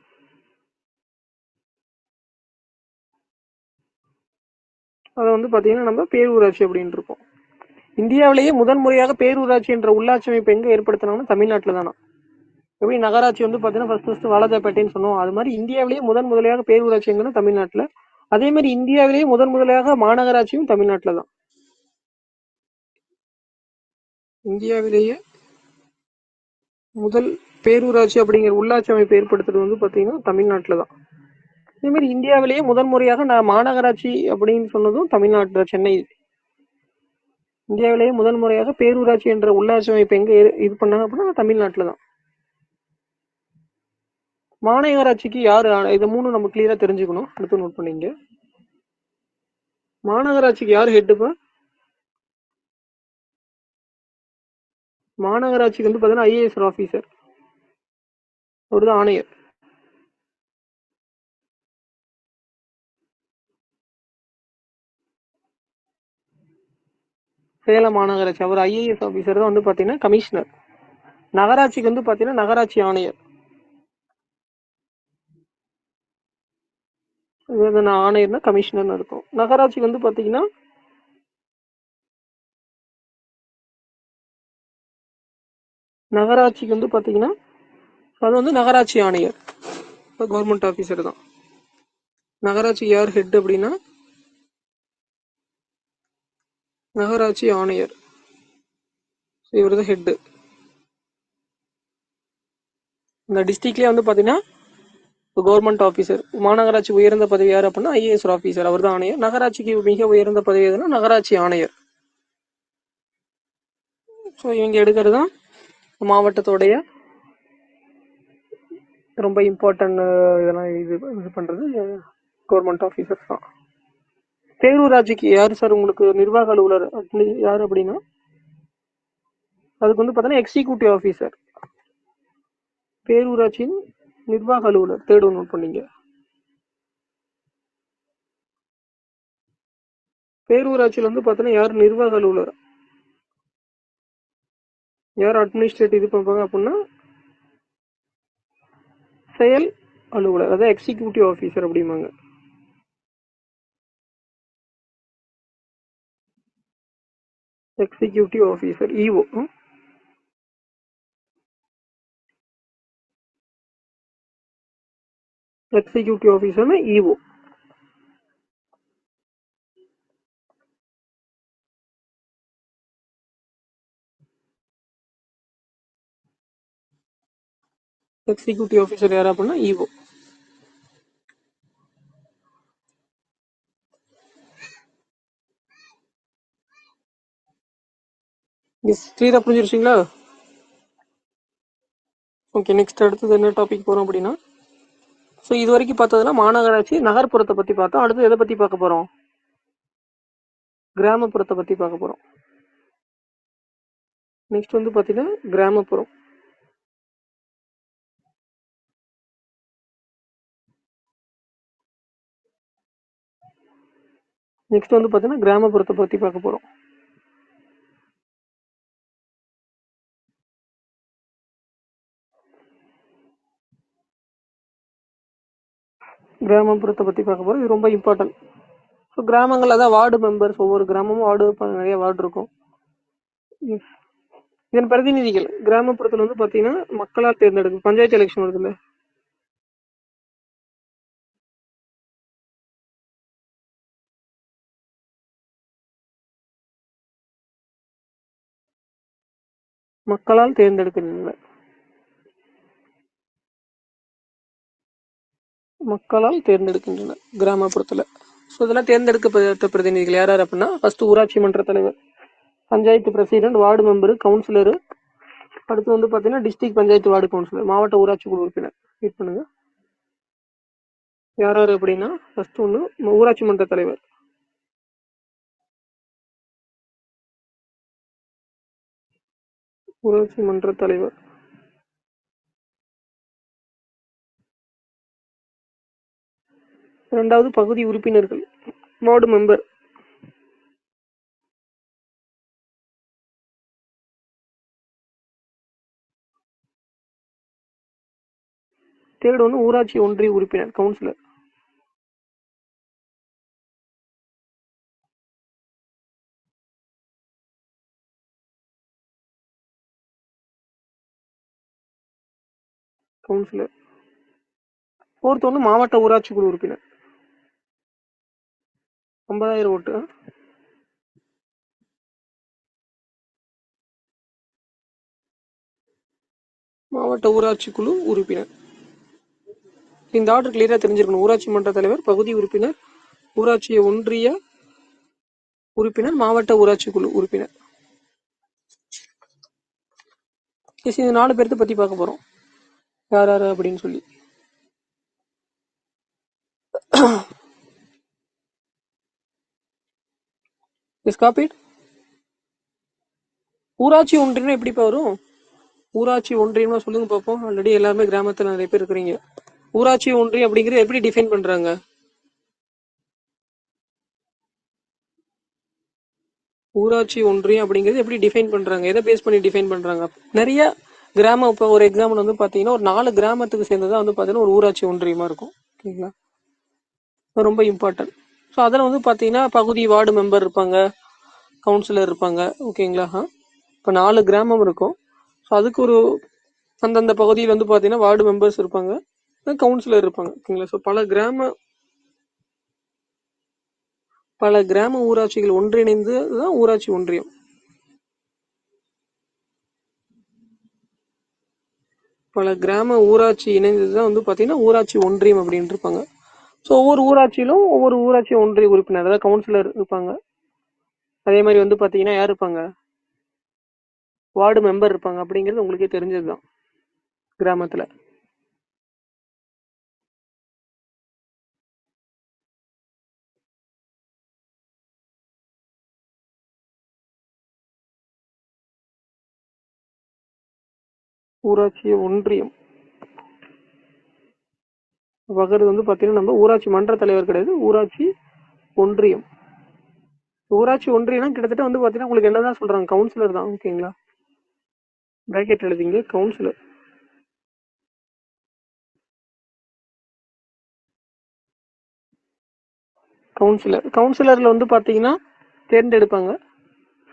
அதை வந்து பாத்தீங்கன்னா நம்ம பேரூராட்சி அப்படின்னு இருக்கோம். இந்தியாவிலேயே முதன்முறையாக பேரூராட்சி என்ற உள்ளாட்சி அமைப்பு எங்க ஏற்படுத்தினாங்கன்னா தமிழ்நாட்டில் தானா. எப்படி நகராட்சி வந்து பாத்தீங்கன்னா ஃபர்ஸ்ட் வாலாஜாபேட்டைன்னு சொன்னோம், அது மாதிரி இந்தியாவிலேயே முதன்முதலாக பேரூராட்சி எங்கன்னா தமிழ்நாட்டில். அதே மாதிரி இந்தியாவிலேயே முதன்முதலாக மாநகராட்சியும் தமிழ்நாட்டில் தான். இந்தியாவிலேயே முதல் பேரூராட்சி அப்படிங்கிற உள்ளாட்சி அமைப்பு ஏற்படுத்துறது வந்து பாத்தீங்கன்னா தமிழ்நாட்டில் தான். அதே மாதிரி இந்தியாவிலேயே முதன்முறையாக மாநகராட்சி அப்படின்னு சொன்னதும் தமிழ்நாட்டில், சென்னை. இந்தியாவிலேயே முதல் முறையாக பேரூராட்சி என்ற உள்ளாட்சி அமைப்பு எங்க இது பண்ணாங்க அப்படின்னா தமிழ்நாட்டில் தான். மாநகராட்சிக்கு யாரு? இதை மூணு நம்ம கிளியரா தெரிஞ்சுக்கணும். அடுத்து நோட் பண்ணீங்க. மாநகராட்சிக்கு யார் ஹெட்டுப்பா? மாநகராட்சிக்கு வந்து பாத்தீங்கன்னா ஐஏஎஸ் ஆபீசர், அவர்தான் ஆணையர். சேலம் மாநகராட்சி, அவர் ஐஏஎஸ் ஆபீசர் தான் வந்து பாத்தீங்கன்னா கமிஷனர். நகராட்சிக்கு வந்து பாத்தீங்கன்னா நகராட்சி ஆணையர். ஆணையர்னா கமிஷனர் இருக்கும். நகராட்சிக்கு வந்து பாத்தீங்கன்னா அது வந்து நகராட்சி ஆணையர், கவர்மெண்ட் ஆபீசர் தான். நகராட்சிக்கு யார் ஹெட் அப்படின்னா நகராட்சி ஆணையர், இவர் தான் ஹெட். இந்த டிஸ்ட்ரிக்ட்லயே வந்து பாத்தீங்கன்னா கவர்மெண்ட் ஆபீசர். மாநகராட்சி உயர்ந்த பதவி யார் அப்படின்னா ஐஏஎஸ் ஆபீசர், அவர் தான் ஆணையர். நகராட்சிக்கு மிக உயர்ந்த பதவி எதுனா நகராட்சி ஆணையர். ஸோ இவங்க எடுக்கிறது தான் மாவட்டத்தோடைய ரொம்ப இம்பார்ட்டன்ட் இதெல்லாம் இது பண்ணுறது கவர்மெண்ட் ஆஃபீஸர்ஸ் தான். பேரூராட்சிக்கு யார் சார் உங்களுக்கு நிர்வாக அலுவலர் அப்படி யார் அப்படின்னா அதுக்கு வந்து பார்த்தீங்கன்னா எக்ஸிக்யூட்டிவ் ஆஃபீஸர், பேரூராட்சியின் நிர்வாக அலுவலர். தேர்ட் நோட் பண்ணீங்க. பேரூராட்சியில் வந்து பார்த்தீங்கன்னா யார் நிர்வாக அலுவலர், யார் அட்மினிஸ்ட்ரேட்டிவ் இது பண்ணுவாங்க அப்படின்னா செயல் அலுவலர், அதாவது எக்ஸிக்யூட்டிவ் ஆஃபீஸர் அப்படிம்பாங்க. Executive officer EO. எக்ஸிக்யூட்டிவ் ஆஃபீஸர்னா இஓ. எக்ஸிக்யூட்டிவ் ஆஃபீஸர் யார் அப்படின்னா இஓ. கிளியரா புரிஞ்சிருச்சிங்களா? ஓகே, நெக்ஸ்ட் அடுத்தது என்ன டாபிக் போகிறோம் அப்படின்னா, ஸோ இது வரைக்கும் பார்த்ததுன்னா மாநகராட்சி நகர்ப்புறத்தை பற்றி பார்த்தோம். அடுத்து எதை பற்றி பார்க்க போகிறோம்? கிராமப்புறத்தை பற்றி பார்க்க போகிறோம். நெக்ஸ்ட் வந்து பார்த்தீங்கன்னா கிராமப்புறம். நெக்ஸ்ட் வந்து பார்த்தீங்கன்னா கிராமப்புறத்தை பற்றி பார்க்க போகிறோம். கிராமப்புறத்தை பற்றி பார்க்க போகிறோம். இது ரொம்ப இம்பார்ட்டன்ட். ஸோ கிராமங்களில் தான் வார்டு மெம்பர்ஸ், ஒவ்வொரு கிராமமும் நிறைய வார்டு இருக்கும். இதன் பிரதிநிதிகள் கிராமப்புறத்தில் வந்து பார்த்தீங்கன்னா மக்களால் தேர்ந்தெடுக்கும். பஞ்சாயத்து எலெக்ஷன் வருதுல்ல, மக்களால் தேர்ந்தெடுக்கின்றன. மக்களால் தேர்ந்தெடுக்கின்றன கிராமப்புறத்தில். ஸோ இதெல்லாம் தேர்ந்தெடுக்கப்பட்ட பிரதிநிதிகள் யார் யார் அப்படின்னா, ஃபர்ஸ்ட் ஊராட்சி மன்ற தலைவர், panchayat president, ward member, councillor. அடுத்து வந்து பார்த்தீங்கன்னா டிஸ்ட்ரிக்ட் பஞ்சாயத்து வார்டு கவுன்சிலர், மாவட்ட ஊராட்சி குழு உறுப்பினர். வெயிட் பண்ணுங்க. யார் யார் அப்படின்னா, ஃபர்ஸ்ட் ஒன்று ஊராட்சி மன்ற தலைவர், ஊராட்சி மன்ற தலைவர். இரண்டாவது பகுதி உறுப்பினர்கள், வார்டு மெம்பர். தேர்ட் ஒன்று ஊராட்சி ஒன்றிய உறுப்பினர், கவுன்சிலர். கவுன்சிலர். ஃபோர்த் ஒன்று மாவட்ட ஊராட்சி குழு உறுப்பினர், 50,000 ஓட்டு. மாவட்ட ஊராட்சி குழு உறுப்பினர். இந்த ஆர்டர் கிளியரா தெரிஞ்சிருக்கணும். ஊராட்சி மன்ற தலைவர், பகுதி உறுப்பினர், ஊராட்சி ஒன்றிய உறுப்பினர், மாவட்ட ஊராட்சி குழு உறுப்பினர். இந்த 4 பேர்த்த பத்தி பார்க்க போறோம், யார் யாரு அப்படின்னு சொல்லி. ஊராட்சி ஒன்றியம் எப்படிப்பா வரும்? ஊராட்சி ஒன்றியம்னா சொல்லுங்க பார்ப்போம். ஆல்ரெடி எல்லாருமே கிராமத்துல நிறைய பேர் இருக்கிறீங்க. ஊராட்சி ஒன்றியம் அப்படிங்கிறது எப்படி டிஃபைன் பண்றாங்க? ஊராட்சி ஒன்றியம் அப்படிங்கிறது எப்படி டிஃபைன் பண்றாங்க? எதை பேஸ் பண்ணி டிஃபைன் பண்றாங்க? நிறைய கிராமம், இப்போ ஒரு எக்ஸாம்பிள் வந்து பாத்தீங்கன்னா ஒரு 4 கிராமத்துக்கு சேர்ந்ததா வந்து பாத்தீங்கன்னா ஒரு ஊராட்சி ஒன்றியமா இருக்கும். ஓகேங்களா? ரொம்ப இம்பார்ட்டன்ட். ஸோ அதில் வந்து பாத்தீங்கன்னா பகுதி வார்டு மெம்பர் இருப்பாங்க, கவுன்சிலர் இருப்பாங்க. ஓகேங்களா? இப்போ 4 கிராமம் இருக்கும். ஸோ அதுக்கு ஒரு அந்தந்த பகுதியில் வந்து பாத்தீங்கன்னா வார்டு மெம்பர்ஸ் இருப்பாங்க, கவுன்சிலர் இருப்பாங்க. ஓகேங்களா? ஸோ பல கிராம ஊராட்சிகள் ஒன்றிணைந்து தான் ஊராட்சி ஒன்றியம். பல கிராம ஊராட்சி இணைந்ததுதான் வந்து பாத்தீங்கன்னா ஊராட்சி ஒன்றியம் அப்படின்னு இருப்பாங்க. ஸோ ஒவ்வொரு ஊராட்சியிலும் ஒவ்வொரு ஊராட்சி ஒன்றிய உறுப்பினர், அதாவது கவுன்சிலர் இருப்பாங்க. அதே மாதிரி வந்து பாத்தீங்கன்னா யார் இருப்பாங்க? வார்டு மெம்பர் இருப்பாங்க அப்படிங்கிறது உங்களுக்கே தெரிஞ்சதுதான் கிராமத்துல. ஊராட்சி ஒன்றியம் வகுறது வந்து பாத்தீங்கன்னா நம்ம ஊராட்சி மன்ற தலைவர் கிடையாது, ஊராட்சி ஒன்றியம். ஊராட்சி ஒன்றியம் கிட்டத்தட்ட வந்து பாத்தீங்கன்னா உங்களுக்கு என்னதான் சொல்றாங்க, கவுன்சிலர் தான். ஓகேங்களா, பிராக்கெட் எழுதிங்க, கவுன்சிலர். கவுன்சிலர்ல வந்து பாத்தீங்கன்னா தேர்ந்தெடுப்பாங்க.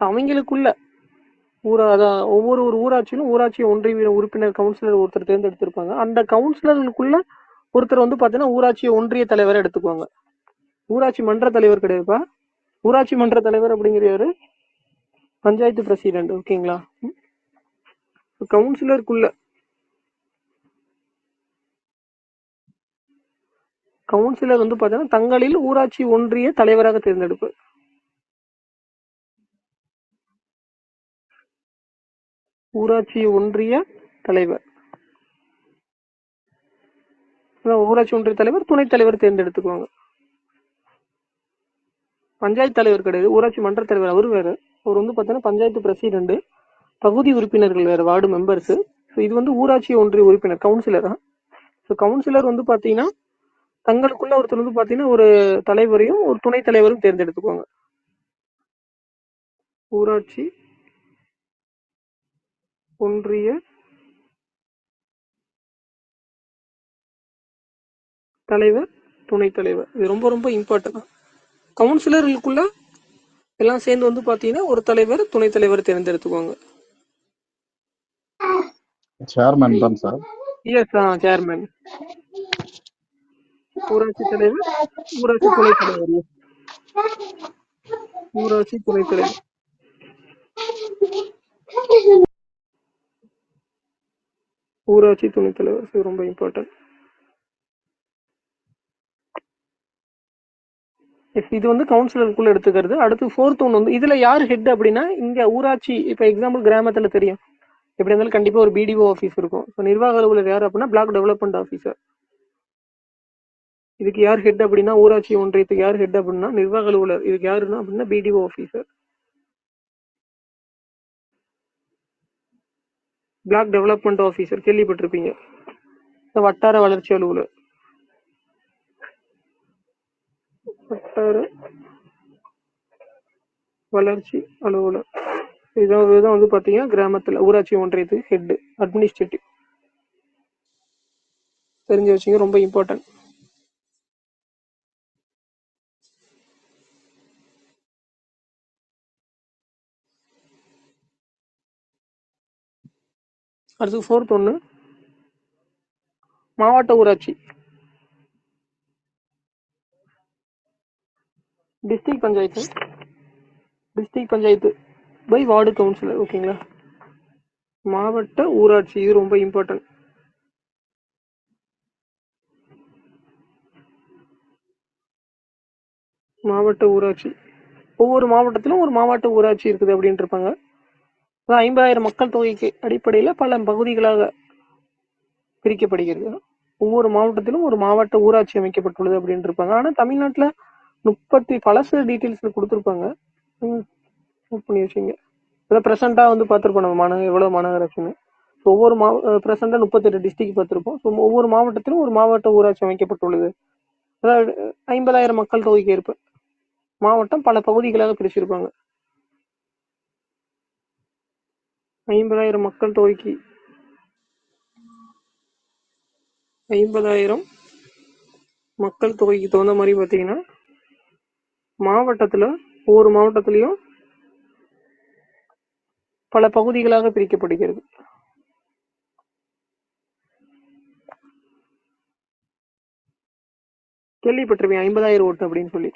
அவங்களுக்குள்ள அதான் ஒவ்வொரு ஊராட்சியிலும் ஊராட்சி ஒன்றிய உறுப்பினர் கவுன்சிலர் ஒருத்தர் தேர்ந்தெடுத்திருப்பாங்க. அந்த கவுன்சிலர்களுக்குள்ள ஒருத்தர் வந்து பாத்தீங்கன்னா ஊராட்சி ஒன்றிய தலைவரை எடுத்துக்குவாங்க. ஊராட்சி மன்ற தலைவர் கிடையாதுப்பா. ஊராட்சி மன்ற தலைவர் அப்படிங்கிறவரு பஞ்சாயத்து பிரசிடென்ட். ஓகேங்களா, கவுன்சிலருக்குள்ள கவுன்சிலர் வந்து பாத்தீங்கன்னா தங்களில் ஊராட்சி ஒன்றிய தலைவராக தேர்ந்தெடுப்பு. ஊராட்சி ஒன்றிய தலைவர், ஊராட்சி ஒன்றிய தலைவர், துணைத் தலைவர் தேர்ந்தெடுத்துக்குவாங்க. பஞ்சாயத்து தலைவர் கிடையாது, ஊராட்சி மன்ற தலைவர் அவரு வேற. அவர் வந்து பாத்தீங்கன்னா பஞ்சாயத்து பிரசிடென்ட், பகுதி உறுப்பினர்கள் வேற, வார்டு மெம்பர்ஸ். இது வந்து ஊராட்சி ஒன்றிய உறுப்பினர் கவுன்சிலர். கவுன்சிலர் வந்து பாத்தீங்கன்னா தங்களுக்குள்ள ஒருத்தர் வந்து பாத்தீங்கன்னா ஒரு தலைவரையும் ஒரு துணைத் தலைவரும் தேர்ந்தெடுத்துக்குவாங்க. ஊராட்சி ஒன்றிய தலைவர், துணைத் தலைவர். இது ரொம்ப ரொம்ப இம்பார்ட்டன்ட். கவுன்சிலர்களுக்குள்ள எல்லாம் சேர்ந்து வந்து பாத்தீங்கன்னா ஒரு தலைவர், துணைத் தலைவர் தேர்ந்தெடுத்துக்குவாங்க. சேர்மன் தான் சார். Yes, chairman. ஊராட்சி தலைவர், ஊராட்சி துணைத் தலைவர். ஊராட்சி துணைத் தலைவர். ஊராட்சி துணைத் தலைவர். இது ரொம்ப இம்பார்ட்டன்ட். இது வந்து கவுன்சிலருக்குள்ள எடுத்துக்கிறது. அடுத்து 4th ஒன் வந்து இதுல யார் ஹெட் அப்படின்னா, இங்க ஊராட்சி இப்ப எக்ஸாம்பிள் கிராமத்துல தெரியும், எப்படி இருந்தாலும் கண்டிப்பா ஒரு பிடிஓ ஆஃபீஸ் இருக்கும். நிர்வாக அலுவலர் யார் அப்படின்னா பிளாக் டெவலப்மெண்ட் ஆஃபீஸர். இதுக்கு யார் ஹெட் அப்படின்னா, ஊராட்சி ஒன்றியத்துக்கு யார் ஹெட் அப்படின்னா நிர்வாக அலுவலர். இதுக்கு யாருன்னா அப்படின்னா BDO officer, block development officer கேள்விப்பட்டிருப்பீங்க. வட்டார வளர்ச்சி அலுவலர், வட்டார வளர்ச்சி அலுவலர். இதான் வந்து பாத்தீங்கன்னா கிராமத்துல ஊராட்சி ஒன்றியத்துக்கு ஹெட், அட்மினிஸ்ட்ரேட்டிவ். தெரிஞ்சு வச்சுங்க, ரொம்ப இம்பார்ட்டன்ட். அடுத்து 4th ஒன்னு மாவட்ட ஊராட்சி, district panchayat. District panchayat by ward councillor. ஓகேங்களா, மாவட்ட ஊராட்சி இது ரொம்ப இம்பார்ட்டன்ட். மாவட்ட ஊராட்சி, ஒவ்வொரு மாவட்டத்திலும் ஒரு மாவட்ட ஊராட்சி இருக்குது அப்படின்னு இருப்பாங்க. 50,000 மக்கள் தொகைக்கு அடிப்படையில பல பகுதிகளாக பிரிக்கப்படுகிறது. ஒவ்வொரு மாவட்டத்திலும் ஒரு மாவட்ட ஊராட்சி அமைக்கப்பட்டுள்ளது அப்படின்னு இருப்பாங்க. ஆனா தமிழ்நாட்டுல 30 பழசு டீட்டெயில்ஸ் கொடுத்துருப்பாங்க, நோட் பண்ணி வச்சுங்க. அதான் ப்ரெசென்ட்டா வந்து பார்த்துருப்போம் நம்ம எவ்வளவு மாநகராட்சின்னு. ஒவ்வொரு ப்ரெசென்ட்டா 38 டிஸ்ட்ரிக்ட் பார்த்துருப்போம். ஸோ ஒவ்வொரு மாவட்டத்திலும் ஒரு மாவட்ட ஊராட்சி அமைக்கப்பட்டுள்ளது. அதாவது 50,000 மக்கள் தொகைக்கு ஏற்ப மாவட்டம் பல பகுதிகளாக பிரிச்சிருப்பாங்க. 50,000 மக்கள் தொகைக்கு 50,000 மக்கள் தொகைக்கு தகுந்த மாதிரி பார்த்தீங்கன்னா மாவட்டத்தில் ஒவ்வொரு மாவட்டத்திலையும் பல பகுதிகளாக பிரிக்கப்படுகிறது. கேள்விப்பட்டிருப்பேன் 50,000 ஓட்டு அப்படின்னு சொல்லி.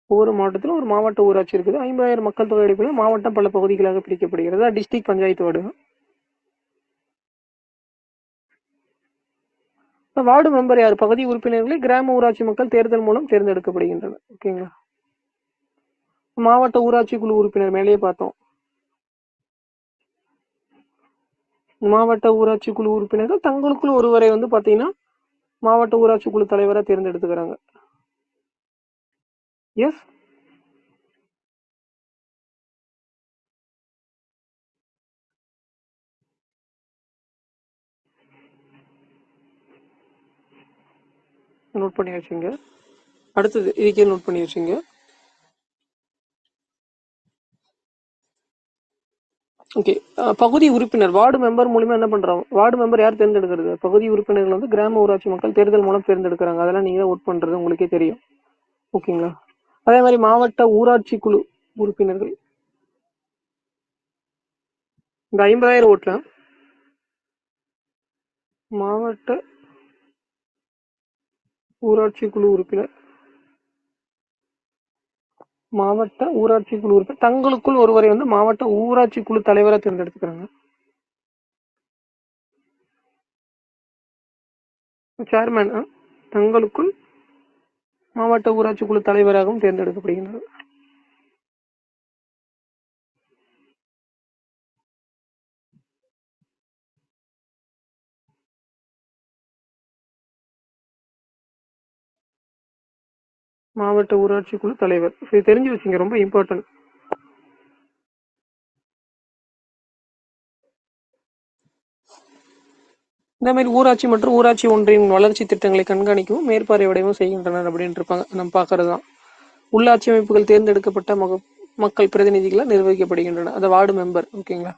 ஒவ்வொரு மாவட்டத்திலும் ஒரு மாவட்ட ஊராட்சி இருக்குது. 50,000 மக்கள் தொகை அடிப்படையில் மாவட்டம் பல பகுதிகளாக பிரிக்கப்படுகிறது. District panchayat ward. Ward member யார்? பகுதி உறுப்பினர்களை கிராம ஊராட்சி மக்கள் தேர்தல் மூலம் தேர்ந்தெடுக்கப்படுகின்றனர். ஓகேங்களா, மாவட்ட ஊராட்சி குழு உறுப்பினர் மேலேயே பார்த்தோம். மாவட்ட ஊராட்சி குழு உறுப்பினர்கள் தங்களுக்குள் ஒருவரை வந்து பாத்தீங்கன்னா மாவட்ட ஊராட்சி குழு தலைவரா தேர்ந்தெடுத்துக்கிறாங்க. எஸ், நோட் பண்ணி வச்சுங்க. அடுத்தது இதுக்கே நோட் பண்ணி வச்சுங்க. ஓகே. பகுதி உறுப்பினர் வார்டு மெம்பர் மூலியமா என்ன பண்றாங்க? வார்டு மெம்பர் யார் தேர்ந்தெடுக்கிறது? பகுதி உறுப்பினர்கள் வந்து கிராம ஊராட்சி மக்கள் தேர்தல் மூலம் தேர்ந்தெடுக்கிறாங்க. அதெல்லாம் நீங்க ஓட் பண்றது உங்களுக்கே தெரியும். ஓகேங்களா? அதே மாதிரி மாவட்ட ஊராட்சி குழு உறுப்பினர்கள் இந்த 50,000 ஓட்டுல மாவட்ட ஊராட்சி குழு உறுப்பினர் தங்களுக்குள் ஒருவரை வந்து மாவட்ட ஊராட்சி குழு தலைவரா தேர்ந்தெடுத்துக்கிறாங்க. சேர்மேன் தங்களுக்குள் மாவட்ட ஊராட்சி குழு தலைவராகவும் தேர்ந்தெடுக்கப்படுகின்றனர். மாவட்ட ஊராட்சி குழு தலைவர் இது தெரிஞ்சு வச்சுங்க, ரொம்ப இம்பார்ட்டன்ட். இந்த மாதிரி ஊராட்சி மற்றும் ஊராட்சி ஒன்றியின் வளர்ச்சி திட்டங்களை கண்காணிக்கவும் மேற்பார்வையிடவும் செய்கின்றனர் அப்படின்னு இருப்பாங்க. நம்ம பார்க்கறதுதான் உள்ளாட்சி அமைப்புகள் தேர்ந்தெடுக்கப்பட்ட மக்கள் பிரதிநிதிகளால் நிர்வகிக்கப்படுகின்றன. அது வார்டு மெம்பர். ஓகேங்களா?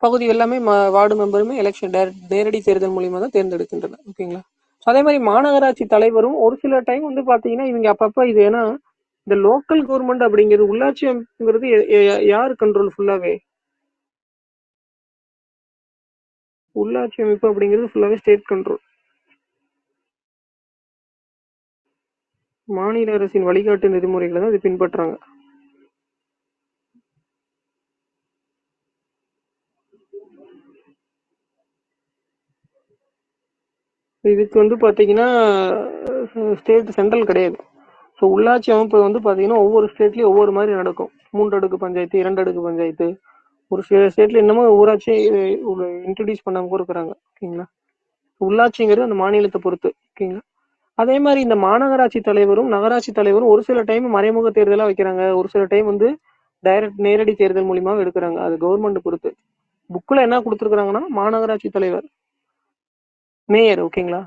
பகுதி எல்லாமே வார்டு மெம்பருமே எலெக்ஷன் நேரடி தேர்தல் மூலியமா தான் தேர்ந்தெடுக்கின்றன. ஓகேங்களா? அதே மாதிரி மாநகராட்சி தலைவரும் ஒரு சில டைம் வந்து பாத்தீங்கன்னா இவங்க அப்பப்ப இது ஏன்னா இந்த லோக்கல் கவர்மெண்ட் அப்படிங்கிறது உள்ளாட்சி அமைப்புங்கிறது யாரு கண்ட்ரோல் ஃபுல்லாவே? உள்ளாட்சி அமைப்பு அப்படிங்கிறது ஃபுல்லாவே ஸ்டேட் கண்ட்ரோல். மாநில அரசின் வழிகாட்டு நெறிமுறைகளை தான் இது பின்பற்றாங்க. இதுக்கு வந்து பாத்தீங்கன்னா ஸ்டேட் சென்ட்ரல் கிடையாது. ஸோ உள்ளாட்சி அமைப்பு வந்து பாத்தீங்கன்னா ஒவ்வொரு ஸ்டேட்லயும் ஒவ்வொரு மாதிரி நடக்கும். 3 அடுக்கு பஞ்சாயத்து, 2 அடுக்கு பஞ்சாயத்து, ஒரு சில ஸ்டேட்ல இன்னமும் ஊராட்சி இன்ட்ரடியூஸ் பண்ணாம கூட இருக்கிறாங்க. ஓகேங்களா? உள்ளாட்சிங்கிறது அந்த மாநிலத்தை பொறுத்து. ஓகேங்களா? அதே மாதிரி இந்த மாநகராட்சி தலைவரும் நகராட்சி தலைவரும் ஒரு சில டைம் மறைமுக தேர்தலா வைக்கிறாங்க, ஒரு சில டைம் வந்து டைரக்ட் நேரடி தேர்தல் மூலியமாக எடுக்கிறாங்க. அது கவர்மெண்ட் பொறுத்து. புக்ல என்ன கொடுத்துருக்காங்கன்னா மாநகராட்சி தலைவர் மேயர். ஓகேங்களா?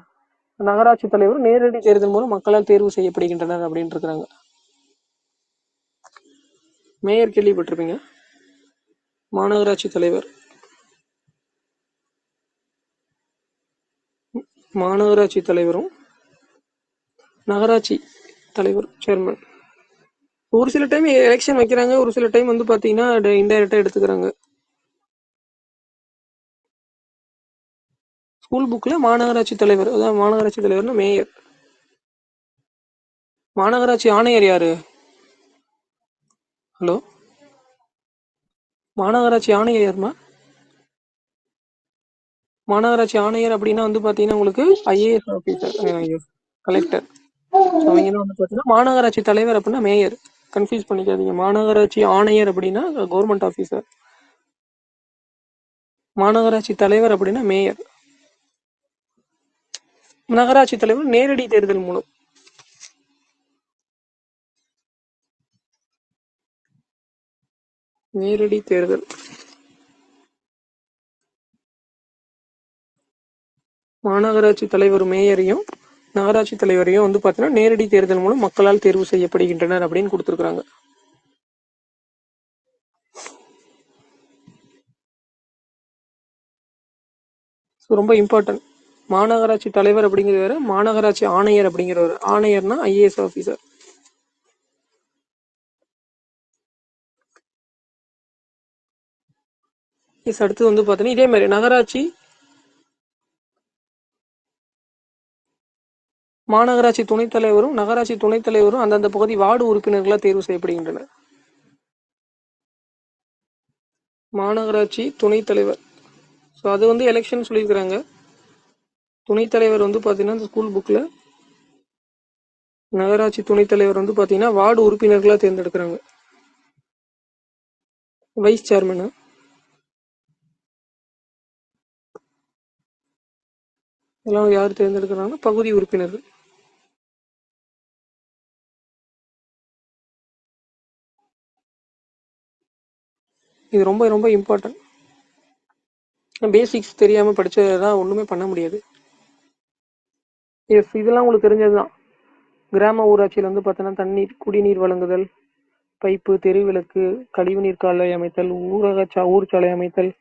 நகராட்சி தலைவர் நேரடி தேர்தல் மூலம் மக்களால் தேர்வு செய்யப்படுகின்றனர் அப்படின்னு இருக்கிறாங்க. மேயர் கேள்விப்பட்டிருப்பீங்க. மாநகராட்சி தலைவர் மாநகராட்சி தலைவரும் நகராட்சி தலைவர் சேர்மன். ஒரு சில டைம் எலெக்ஷன் வைக்கிறாங்க, ஒரு சில டைம் வந்து பாத்தீங்கன்னா இன்டைரக்டா எடுத்துக்கிறாங்க. ஸ்கூல் புக்ல மாநகராட்சி தலைவர், அதான் மாநகராட்சி தலைவர்னா மேயர். மாநகராட்சி ஆணையர் யாரு? ஹலோ, மாநகராட்சி ஆணையர் யாருமா? மாநகராட்சி ஆணையர் அப்படின்னா வந்து பாத்தீங்கன்னா உங்களுக்கு ஐஏஎஸ் ஆபீசர், கலெக்டர். அவங்க தான் வந்து பாத்தீங்கன்னா மாநகராட்சி தலைவர் அப்படின்னா மேயர். கன்ஃபியூஸ் பண்ணிக்காதீங்க. மாநகராட்சி ஆணையர் அப்படின்னா கவர்மெண்ட் ஆபீசர், மாநகராட்சி தலைவர் அப்படின்னா மேயர். நகராட்சி தலைவர் நேரடி தேர்தல் மூலம். நேரடி தேர்தல் மாநகராட்சி தலைவர் மேயரையும் நகராட்சி தலைவரையும் வந்து பாத்தீங்கன்னா நேரடி தேர்தல் மூலம் மக்களால் தேர்வு செய்யப்படுகின்றனர் அப்படின்னு கொடுத்துருக்காங்க. ரொம்ப இம்பார்ட்டன்ட். மாநகராட்சி தலைவர் அப்படிங்கிறது வேற, மாநகராட்சி ஆணையர் அப்படிங்கிறவர். ஆணையர்னா ஐஏஎஸ் ஆபீசர். அடுத்து வந்து பாத்தீங்கன்னா இதே மாதிரி மாநகராட்சி துணைத் தலைவரும் நகராட்சி துணைத் தலைவரும் அந்தந்த பகுதி வார்டு உறுப்பினர்களாக தேர்வு செய்யப்படுகின்றனர். மாநகராட்சி துணைத் தலைவர், ஸோ அது வந்து எலெக்ஷன் சொல்லியிருக்கிறாங்க. துணைத் தலைவர் வந்து பாத்தீங்கன்னா இந்த ஸ்கூல் புக்ல நகராட்சி துணைத் தலைவர் வந்து பாத்தீங்கன்னா வார்டு உறுப்பினர்களா தேர்ந்தெடுக்கிறாங்க. வைஸ் சேர்மன் இதெல்லாம் யார் தேர்ந்தெடுக்கிறாங்கன்னா பகுதி உறுப்பினர்கள். இது ரொம்ப ரொம்ப இம்பார்ட்டன்ட். பேசிக்ஸ் தெரியாமல் படித்ததான் ஒன்றுமே பண்ண முடியாது. எஸ், இதெல்லாம் உங்களுக்கு தெரிஞ்சது தான். கிராம ஊராட்சியில் வந்து பார்த்தோன்னா தண்ணீர், குடிநீர் வழங்குதல், பைப்பு, தெருவிளக்கு, கழிவுநீர் கால்வாய் அமைத்தல், ஊர் சாலை அமைத்தல்,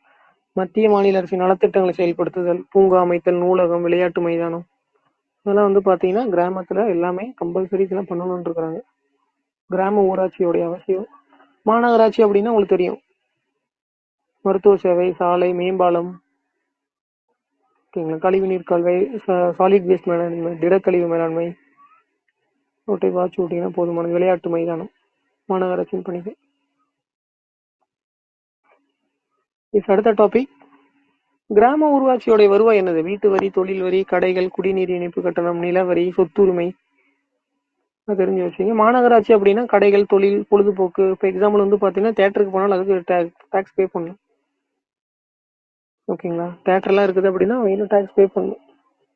மத்திய மாநில அரசின் நலத்திட்டங்களை செயல்படுத்துதல், பூங்கா அமைத்தல், நூலகம், விளையாட்டு மைதானம், இதெல்லாம் வந்து பார்த்தீங்கன்னா கிராமத்தில் எல்லாமே கம்பல்சரி இதெல்லாம் பண்ணணும்னு இருக்கிறாங்க. கிராம ஊராட்சியோடைய அவசியம். மாநகராட்சி அப்படின்னா உங்களுக்கு தெரியும், மருத்துவ சேவை, சாலை, மேம்பாலம், ஓகேங்களா, கழிவுநீர் கால்வாய், சாலிட் வேஸ்ட் மேலாண்மை, திடக்கழிவு மேலாண்மை, ரோட்டை வாட்சி விட்டீங்கன்னா போதுமான, விளையாட்டு மைதானம், மாநகராட்சியின் பணிகள். அடுத்த டாபிக், கிராம ஊராட்சியோடைய வருவாய் என்னது? வீட்டு வரி, தொழில் வரி, கடைகள், குடிநீர் இணைப்பு கட்டணம், நிலவரி, சொத்துரிமை, தெரிஞ்சு வச்சுங்க. மாநகராட்சி அப்படின்னா கடைகள், தொழில், பொழுதுபோக்கு. இப்போ எக்ஸாம்பிள் வந்து பார்த்தீங்கன்னா தேட்டருக்கு போனாலும் அதுக்கு டேக்ஸ் பே பண்ணணும். ஓகேங்களா, தேட்டர்லாம் இருக்குது அப்படின்னா இன்னும் டேக்ஸ் பே பண்ணணும்.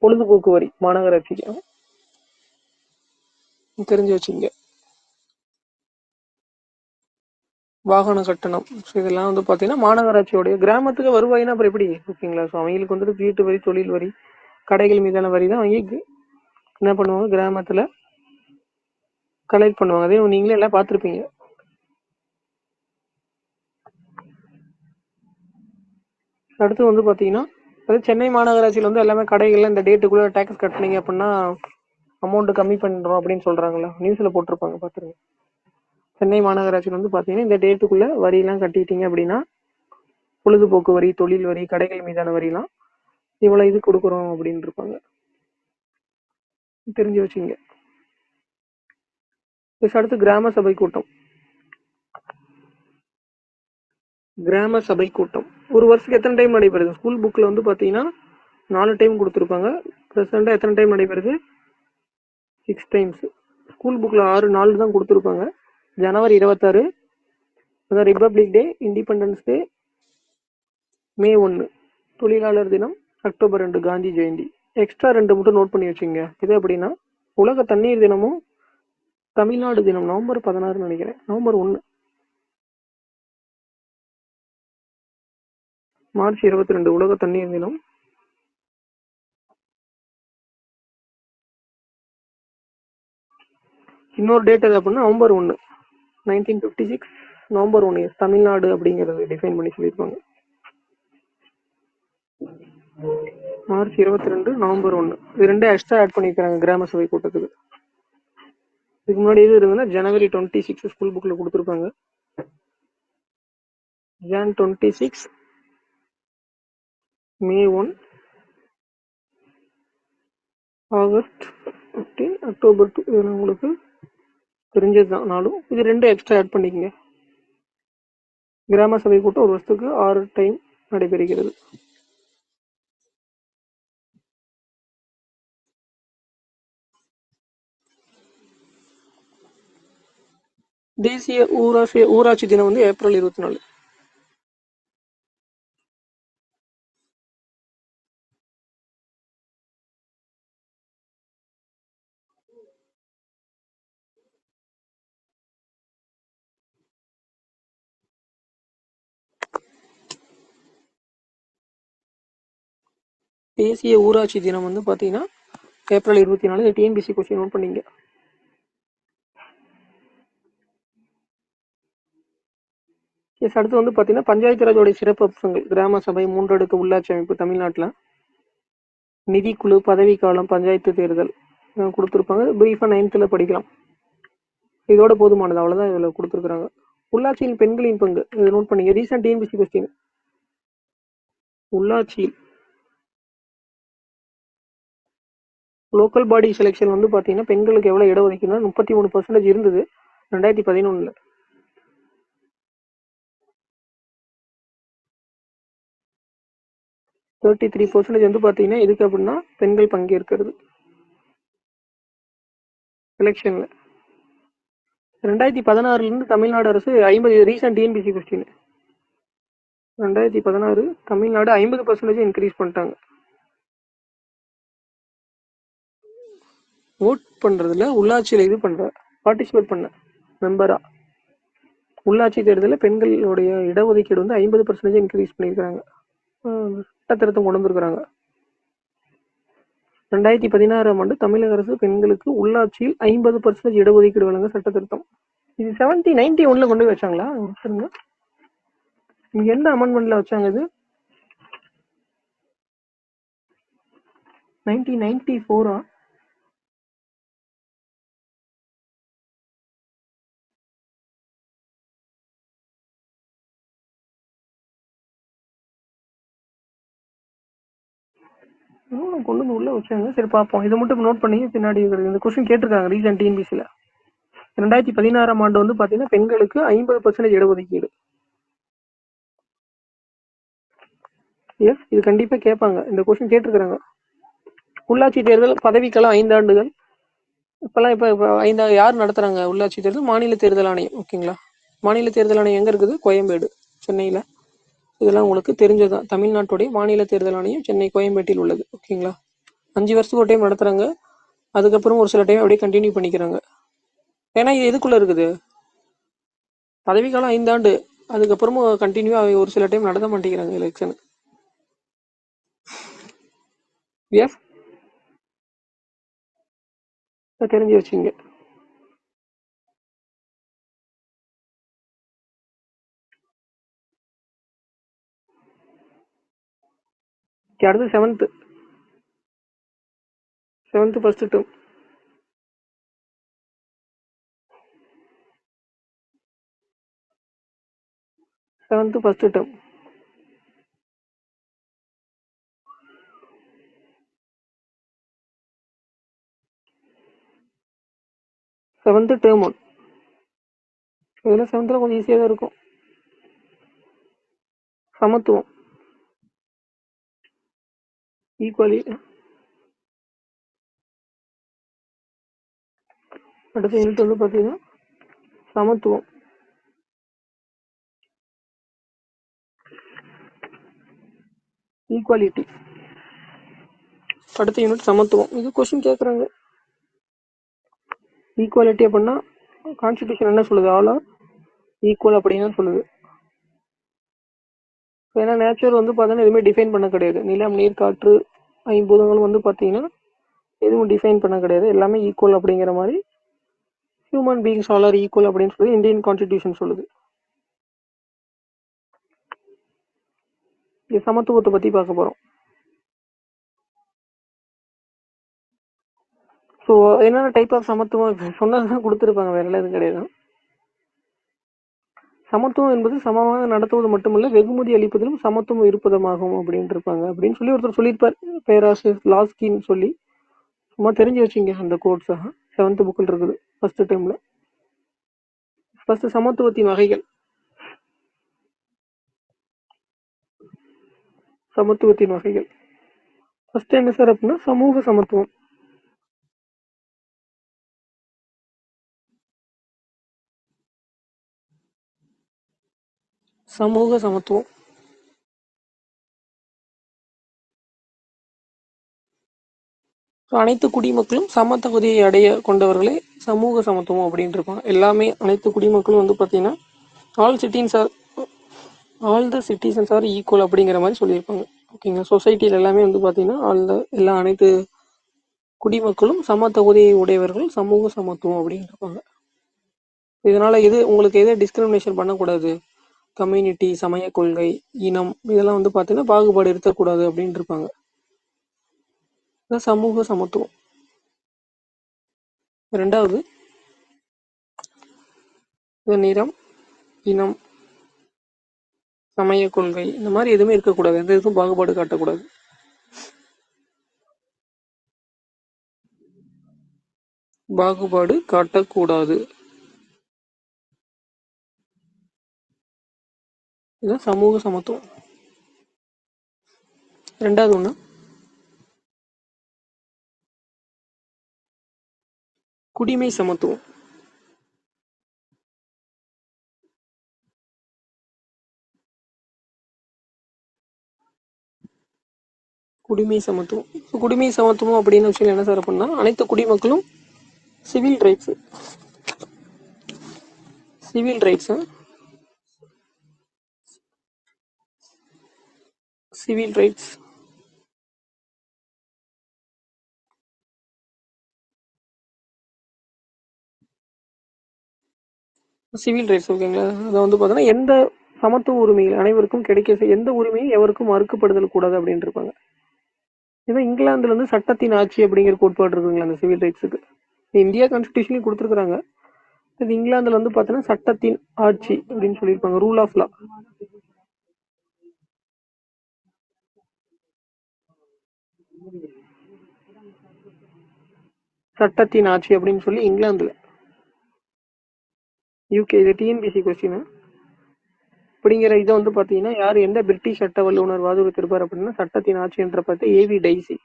பொழுதுபோக்கு வரி மாநகராட்சிக்கு தெரிஞ்சு வச்சுங்க. வாகன கட்டணம், இதெல்லாம் வந்து பார்த்தீங்கன்னா மாநகராட்சியோடைய. கிராமத்துக்கு வருவாயினா அப்புறம் எப்படி? ஓகேங்களா, ஸோ அவங்களுக்கு வந்துட்டு வீட்டு வரி, தொழில் வரி, கடைகள் மீதான வரி தான் அவங்க என்ன பண்ணுவாங்க, கிராமத்தில் கலெக்ட் பண்ணுவாங்க. அதே நீங்களே எல்லாம் பார்த்துருப்பீங்க. அடுத்து வந்து பார்த்தீங்கன்னா, அது சென்னை மாநகராட்சியில் வந்து எல்லாமே கடைகள்ல இந்த டேட்டுக்குள்ளே டேக்ஸ் கட்டினீங்க அப்படின்னா அமௌண்ட் கம்மி பண்ணுறோம் அப்படின்னு சொல்கிறாங்களா, நியூஸில் போட்டிருப்பாங்க, பார்த்துருங்க. சென்னை மாநகராட்சியில் வந்து பார்த்தீங்கன்னா இந்த டேட்டுக்குள்ளே வரியெல்லாம் கட்டிட்டீங்க அப்படின்னா பொழுதுபோக்கு வரி, தொழில் வரி, கடைகள் மீதான வரிலாம் இவ்வளோ இது கொடுக்குறோம் அப்படின்னு இருப்பாங்க. தெரிஞ்சு வச்சுங்க. அடுத்து கிராம சபை கூட்டம். கிராம சபை கூட்டம் ஒரு வருஷத்துக்கு எத்தனை டைம் நடைபெறுது? ஸ்கூல் புக்கில் வந்து பார்த்தீங்கன்னா 4 டைம் கொடுத்துருப்பாங்க. ப்ரெசெண்டாக எத்தனை டைம் நடைபெறுது? 6 டைம்ஸ். ஸ்கூல் புக்கில் 6 நாள் தான் கொடுத்துருப்பாங்க. ஜனவரி 26, அதான் ரிப்பப்ளிக் டே, இண்டிபெண்டன்ஸ் டே, மே 1 தொழிலாளர் தினம், அக்டோபர் 2 காந்தி ஜெயந்தி. எக்ஸ்ட்ரா 2 மட்டும் நோட் பண்ணி வச்சுங்க. இது அப்படின்னா உலக தண்ணீர் தினமும் தமிழ்நாடு தினம் நவம்பர் 16 நினைக்கிறேன், நவம்பர் 1. மார்ச் 22 உலக தண்ணீர் தினம். இன்னொரு டேட் எது அப்படின்னா நவம்பர் 1, 1956 நவம்பர் 1 தமிழ்நாடு அப்படிங்கிறது டிஃபைன் பண்ணி சொல்லியிருப்பாங்க. மார்ச் 22 நவம்பர் 1 இது 2 எக்ஸ்ட்ரா ஆட் பண்ணியிருக்காங்க கிராம சபை கூட்டத்துக்கு. இதுக்கு முன்னாடி எது இருக்குன்னா ஜனவரி 26 ஸ்கூல் புக்கில் கொடுத்துருப்பாங்க. ஜான் 26, மே 1, ஆகஸ்ட் 15, அக்டோபர் 2. இதெல்லாம் உங்களுக்கு தெரிஞ்சது தான் நாளும். இது 2 எக்ஸ்ட்ரா ஆட் பண்ணிக்கங்க. கிராம சபை கூட்டம் ஒரு வருஷத்துக்கு 6 டைம் நடைபெறுகிறது. தேசிய ஊராட்சி தினம் வந்து ஏப்ரல் 24. தேசிய ஊராட்சி தினம் வந்து பார்த்தீங்கன்னா ஏப்ரல் 24. டிஎன்பிசி கொஸ்டின் நோட் பண்ணிங்க. அடுத்து வந்து பார்த்தீங்கன்னா பஞ்சாயத்து ராஜோடைய சிறப்பு அம்சங்கள். கிராம சபை, 3 அடுக்கு உள்ளாட்சி அமைப்பு தமிழ்நாட்டில், நிதிக்குழு, பதவிக்காலம், பஞ்சாயத்து தேர்தல் கொடுத்துருப்பாங்க. பிரீஃபாக 9th படிக்கலாம். இதோட போதுமானது, அவ்வளோதான் இதில் கொடுத்துருக்குறாங்க. உள்ளாட்சியில் பெண்களின் பங்கு இதை நோட் பண்ணிங்க. Recent TNPSC question. உள்ளாட்சியில் லோக்கல் பாடி செலெக்ஷன் வந்து பார்த்தீங்கன்னா பெண்களுக்கு எவ்வளோ இடம் ஒதுக்கினா 33% இருந்தது 2011. 33% வந்து பார்த்தீங்கன்னா எதுக்கு அப்படின்னா பெண்கள் பங்கேற்கிறது எலெக்ஷன்ல. 2016 தமிழ்நாடு அரசு 50, ரீசெண்ட் டிஎன்பிசி கொஸ்டின், 2016 தமிழ்நாடு 50% இன்க்ரீஸ் பண்ணிட்டாங்க. ஓட் பண்ணுறதுல உள்ளாட்சியில் இது பண்ணுற பார்ட்டிசிபேட் பண்ண மெம்பரா. உள்ளாட்சி தேர்தலில் பெண்களுடைய இடஒதுக்கீடு வந்து 50% இன்க்ரீஸ் பண்ணியிருக்கிறாங்க. சட்ட திருத்தம் கொண்டு வந்திருக்கிறாங்க. 2016ஆம் ஆண்டு தமிழக அரசு பெண்களுக்கு உள்ளாட்சியில் 50% இடஒதுக்கீடு வழங்க சட்ட திருத்தம். இது 91ல கொண்டு போய் வச்சாங்களா? சொல்லுங்க, இங்க எந்த அமெண்ட்மெண்ட்ல வச்சாங்க? இது 1994ஆ? கொண்டு வந்து உள்ள வச்சாங்க. சரி பார்ப்போம். இதை மட்டும் நோட் பண்ணி பின்னாடி இந்த கொஸ்டின் கேட்டிருக்காங்க ரீசன்ட் டிஎன்பிசியில். 2016ஆம் ஆண்டு வந்து பார்த்தீங்கன்னா பெண்களுக்கு 50% இடஒதுக்கீடு. எஸ், இது கண்டிப்பாக கேட்பாங்க. இந்த கொஸ்டின் கேட்டிருக்கிறாங்க. உள்ளாட்சி தேர்தல் பதவிக்காலம் 5 ஆண்டுகள். இப்போல்லாம் இப்போ 5 யார் நடத்துகிறாங்க உள்ளாட்சி தேர்தல்? மாநில தேர்தல் ஆணையம். ஓகேங்களா? மாநில தேர்தல் ஆணையம் எங்கே இருக்குது? கோயம்பேடு, சென்னையில். இதெல்லாம் உங்களுக்கு தெரிஞ்சதுதான். தமிழ்நாட்டுடைய மாநில தேர்தல் ஆணையம் சென்னை கோயம்பேட்டில் உள்ளது. ஓகேங்களா? 5 வருஷத்துக்கு ஒரு டைம் நடத்துகிறாங்க. அதுக்கப்புறம் ஒரு சில டைம் அப்படியே கண்டினியூ பண்ணிக்கிறாங்க. ஏன்னா இது எதுக்குள்ளே இருக்குது? பதவிக்காலம் 5 ஆண்டு, அதுக்கப்புறமும் கண்டினியூ ஒரு சில டைம் நடத்த மாட்டேங்கிறாங்க எலெக்ஷன். எஸ், தெரிஞ்சு வச்சுங்க. அடுத்து 7th first term. 7th first term. Seventh term one. இதெல்லாம் 7th கொஞ்சம் ஈஸியாக தான் இருக்கும். சமத்துவம், ஈக்குவாலிட்டி. அடுத்த யூனிட் வந்து பார்த்தீங்கன்னா சமத்துவம், ஈக்குவாலிட்டி. அடுத்த யூனிட் சமத்துவம். இது கொஸ்டின் கேட்குறாங்க. ஈக்குவாலிட்டி அப்படின்னா கான்ஸ்டிடியூஷன் என்ன சொல்லுது? ஆல் ஆர் ஈக்குவல் அப்படின்னு சொல்லுது. ஏன்னா நேச்சர் வந்து பார்த்தீங்கன்னா எதுவுமே டிஃபைன் பண்ண கிடையாது. நிலம், நீர், காற்று, ஐம்பூதங்களும் வந்து பார்த்தீங்கன்னா எதுவும் டிஃபைன் பண்ண கிடையாது. எல்லாமே ஈக்குவல் அப்படிங்கிற மாதிரி human beings all are equal அப்படின்னு சொல்லி இந்தியன் கான்ஸ்டிடியூஷன் சொல்லுது. இங்கே சமத்துவத்தை பற்றி பார்க்க போகிறோம். ஸோ என்னென்ன டைப் ஆஃப் சமத்துவம் சொன்னதான் கொடுத்துருப்பாங்க, வேற எல்லாம் எதுவும் கிடையாது. சமத்துவம் என்பது சமமாக நடத்துவது மட்டுமல்ல, வெகுமதி அளிப்பதிலும் சமத்துவம் இருப்பதுமாகும் அப்படின்னு இருப்பாங்க அப்படின்னு சொல்லி ஒருத்தர் சொல்லியிருப்பார், பேராசிரியர் லாஸ்கின்னு சொல்லி. சும்மா தெரிஞ்சு வச்சுங்க அந்த கோட்ஸாக. 7th புக்கில் இருக்குது ஃபர்ஸ்ட் டைம்ல. ஃபர்ஸ்ட் சமத்துவத்தின் வகைகள். சமத்துவத்தின் வகைகள் ஃபர்ஸ்ட் என்ன சார் அப்படின்னா சமூக சமத்துவம். சமூக சமத்துவம் அனைத்து குடிமக்களும் சம தகுதியை அடைய கொண்டவர்களே சமூக சமத்துவம் அப்படின்னு இருப்பாங்க. எல்லாமே அனைத்து குடிமக்களும் வந்து பார்த்தீங்கன்னா all the citizens are equal அப்படிங்கிற மாதிரி சொல்லியிருப்பாங்க. ஓகேங்களா? சொசைட்டியில் எல்லாமே வந்து பார்த்தீங்கன்னா எல்லா அனைத்து குடிமக்களும் சம தகுதியை உடையவர்கள் சமூக சமத்துவம் அப்படின்னு இருப்பாங்க. இதனால உங்களுக்கு எதை டிஸ்கிரிமினேஷன் பண்ணக்கூடாது? கம்யூனிட்டி, சமய கொள்கை, இனம், இதெல்லாம் வந்து பார்த்தீங்கன்னா பாகுபாடு இருக்கக்கூடாது அப்படின்னு இருப்பாங்க. சமூக சமத்துவம். ரெண்டாவது, நிறம், இனம், சமய கொள்கை இந்த மாதிரி எதுவுமே இருக்கக்கூடாது. எந்த இதுக்கும் பாகுபாடு காட்டக்கூடாது. பாகுபாடு காட்டக்கூடாது. இதுதான் சமூக சமத்துவம். ரெண்டாவது ஒண்ணு குடிமை சமத்துவம். குடிமை சமத்துவம். குடிமை சமத்துவம் அப்படின்னு விஷயம் என்ன சார் அப்படின்னா, அனைத்து குடிமக்களும் civil rights civil rights civil rights civil rights ஓகேங்களா. அதை வந்து பார்த்தீங்கன்னா எந்த சமத்துவ உரிமைகள் அனைவருக்கும் கிடைக்க எந்த உரிமையும் எவருக்கும் மறுக்கப்படுதல் கூடாது அப்படின்னு இருப்பாங்க. இதான் இங்கிலாந்துல வந்து சட்டத்தின் ஆட்சி அப்படிங்கிற கோட்பாடு இருக்குங்களா அந்த சிவில் ரைட்ஸுக்கு. இந்தியா கான்ஸ்டியூஷன்லையும் கொடுத்துருக்காங்க. இது இங்கிலாந்துல வந்து பார்த்தீங்கன்னா சட்டத்தின் ஆட்சி அப்படின்னு சொல்லியிருப்பாங்க, ரூல் ஆஃப் லா. சட்டத்தின் ஆட்சி அப்படின்னு சொல்லி இங்கிலாந்துல. யூகே இது டிஎன்பிசி கொஸ்டின். அப்படிங்கிற இதை வந்து பார்த்தீங்கன்னா யார் எந்த பிரிட்டிஷ் சட்ட வல்லுநர் வாதுறுத்திருப்பார் அப்படின்னா சட்டத்தின் ஆட்சி என்ற பார்த்து ஏவி டைசி.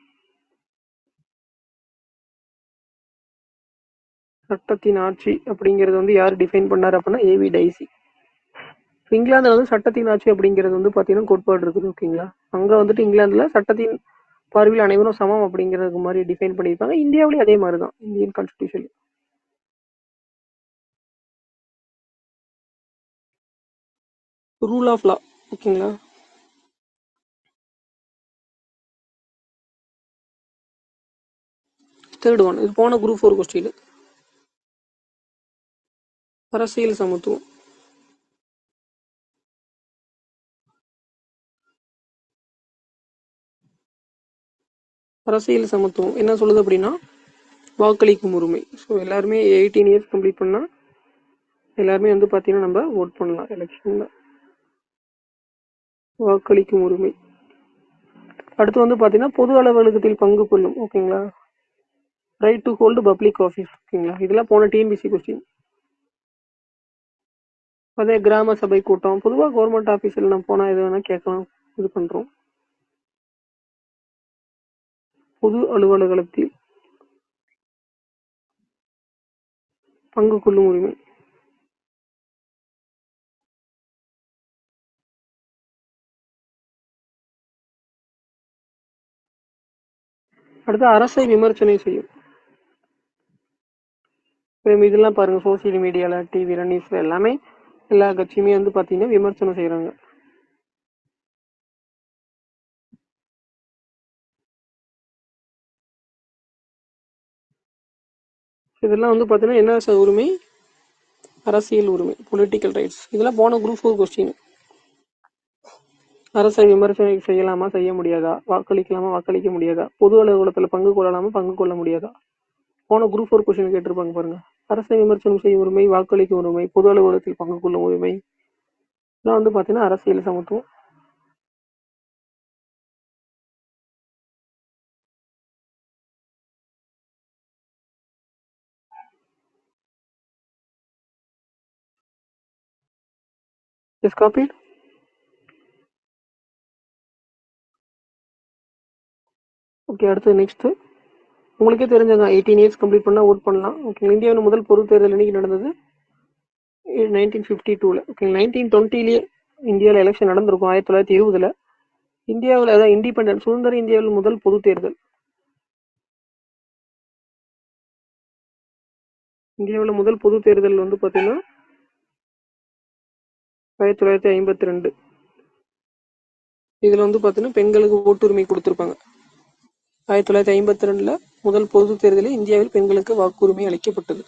சட்டத்தின் ஆட்சி அப்படிங்கிறது வந்து யார் டிஃபைன் பண்ணார் அப்படின்னா ஏவி டைசி. இங்கிலாந்துல வந்து சட்டத்தின் ஆட்சி அப்படிங்கிறது வந்து பார்த்தீங்கன்னா கோட்பாடு இருக்குது ஓகேங்களா. அங்கே வந்துட்டு இங்கிலாந்துல சட்டத்தின் பார்வையில் அனைவரும் சமம் அப்படிங்கிறது மாதிரி டிஃபைன் பண்ணியிருப்பாங்க. இந்தியாவிலேயும் அதே மாதிரி தான் Indian constitution. Rule of law ஓகேங்களா. தேர்ட் ஒன் இது போன குரூப் 4 கொஸ்டின். அரசியல் சமத்துவம். அரசியல் சமத்துவம் என்ன சொல்லுது அப்படின்னா வாக்களிக்கும் உரிமை. ஸோ எல்லாருமே 18 இயர்ஸ் கம்ப்ளீட் பண்ணால் எல்லாருமே வந்து பார்த்தீங்கன்னா நம்ம ஓட் பண்ணலாம் எலெக்ஷனில். வாக்களிக்கும் உரிமை. அடுத்து வந்து பார்த்தீங்கன்னா பொது அலுவலகத்தில் பங்கு கொள்ளும் ஓகேங்களா. Right to hold public office ஓகேங்களா. இதெல்லாம் போன டிஎன்பிசி கொஸ்டின். அதே கிராம சபை கூட்டம் பொதுவாக கவர்மெண்ட் ஆஃபீஸில் நம்ம போனால் எது வேணால் கேட்கலாம், இது பண்ணுறோம். பொது அலுவலகத்தில் பங்கு கொள்ளும் உரிமை. அடுத்து அரசை விமர்சனை செய்யும். இதெல்லாம் பாருங்க சோசியல் மீடியால டிவில நியூஸ்ல எல்லாமே எல்லா கட்சியுமே வந்து பாத்தீங்கன்னா விமர்சனம் செய்யறாங்க. இதெல்லாம் வந்து பாத்தீங்கன்னா என்ன உரிமை, அரசியல் உரிமை, பொலிட்டிக்கல் ரைட்ஸ். இதெல்லாம் போன குரூப் 4 கொஸ்டின். அரசை விமர்சனை செய்யலாமா செய்ய முடியாதா, வாக்களிக்கலாமா வாக்களிக்க முடியாதா, பொது அலுவலகத்துல பங்கு கொள்ளலாமா பங்கு கொள்ள முடியாதா. போன குரூப் 4 கொஸ்டின் கேட்டிருப்பாங்க பாருங்க. அரசை விமர்சனம் செய்யும் உரிமை, வாக்களிக்கும் உரிமை, பொது அலுவலகத்தில் பங்கு கொள்ளும் உரிமை, இதெல்லாம் வந்து பாத்தீங்கன்னா அரசியல் சமத்துவம். Is copied? ஓகே. அடுத்து நெக்ஸ்ட் உங்களுக்கே தெரிஞ்சதான் 18 இயர்ஸ் கம்ப்ளீட் பண்ணா ஓட் பண்ணலாம் ஓகே. இந்தியாவின் முதல் பொது தேர்தல் என்னைக்கு நடந்தது, 1952ல ஓகே. 1920லேயே இந்தியாவில் எலெக்ஷன் நடந்திருக்கும் 1920ல். இந்தியாவில் அதான் இண்டிபெண்டன்ட் சுதந்திர இந்தியாவில் முதல் பொது தேர்தல். இந்தியாவில் முதல் பொது தேர்தல் வந்து பார்த்தீங்கன்னா 1952. இதில் வந்து பார்த்தீங்கன்னா பெண்களுக்கு ஓட்டுரிமை கொடுத்துருப்பாங்க. 1952ல் முதல் பொது தேர்தலில் இந்தியாவில் பெண்களுக்கு வாக்குரிமை அளிக்கப்பட்டது.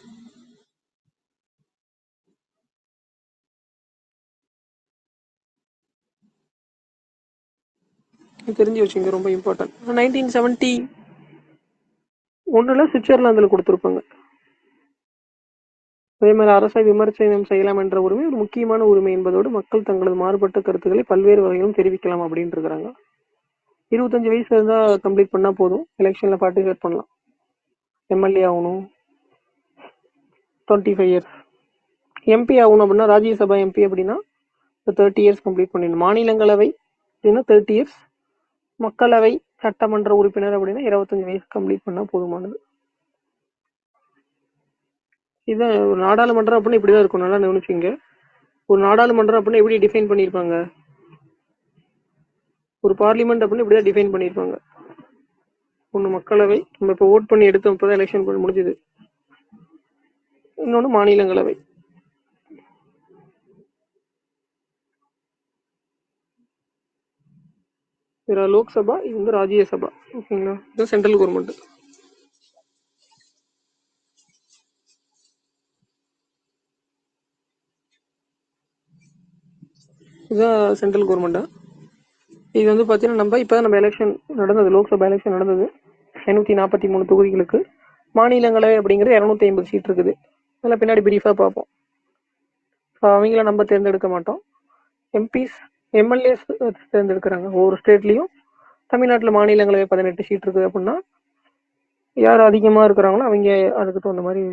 தெரிஞ்சு வச்சுங்க, ரொம்ப இம்பார்ட்டன்ட். 1971ல் சுவிட்சர்லாந்தில் கொடுத்துருப்பாங்க. அதே மாதிரி அரசை விமர்சனம் செய்யலாம் என்ற உரிமை ஒரு முக்கியமான உரிமை என்பதோடு மக்கள் தங்களது மாறுபட்ட கருத்துக்களை பல்வேறு வகையிலும் தெரிவிக்கலாம் அப்படின்னு இருக்கிறாங்க. 25 வயசு இருந்தா கம்ப்ளீட் பண்ணா போதும், எலெக்ஷன்ல பார்ட்டிசிபேட் பண்ணலாம். எம்எல்ஏ ஆகணும் 25 இயர்ஸ். எம்பி ஆகணும் அப்படின்னா ராஜ்யசபா எம்பி அப்படின்னா 30 இயர்ஸ் கம்ப்ளீட் பண்ணிடணும். மாநிலங்களவை அப்படின்னா 30 இயர்ஸ். மக்களவை சட்டமன்ற உறுப்பினர் அப்படின்னா 25 வயசு கம்ப்ளீட் பண்ணா போதுமானது. இதான் ஒரு நாடாளுமன்றம் அப்படின்னு இப்படிதான் இருக்கும், நல்லா கவனிச்சுங்க. ஒரு நாடாளுமன்றம் அப்படின்னு எப்படி டிஃபைன் பண்ணியிருப்பாங்க, ஒரு பார்லிமெண்ட் அப்படின்னு இப்படிதான் டிஃபைன் பண்ணியிருப்பாங்க. ஒன்று மக்களவை, நம்ம இப்போ ஓட் பண்ணி எடுத்தோம், இப்போ தான் எலெக்ஷன் முடிஞ்சுது. இன்னொன்று மாநிலங்களவை. இதில் லோக்சபா, இது வந்து ராஜ்யசபா. ஓகேங்களா, இது சென்ட்ரல் கவர்மெண்ட். இதுதான் சென்ட்ரல் கவர்மெண்ட்டா. இது வந்து பார்த்தீங்கன்னா நம்ம எலெக்ஷன் நடந்தது, லோக்சபா எலெக்ஷன் நடந்தது 543 தொகுதிகளுக்கு. மாநிலங்களவை அப்படிங்கிறது 250 சீட் இருக்குது. அதில் பின்னாடி பிரீஃபாக பார்ப்போம். ஸோ அவங்கள நம்ம தேர்ந்தெடுக்க மாட்டோம். எம்பிஸ், எம்எல்ஏஸ் தேர்ந்தெடுக்கிறாங்க ஒவ்வொரு ஸ்டேட்லேயும். தமிழ்நாட்டில் மாநிலங்களவை 18 சீட் இருக்குது அப்படின்னா யார் அதிகமாக இருக்கிறாங்களோ அவங்க அதுக்கு தகுந்த மாதிரி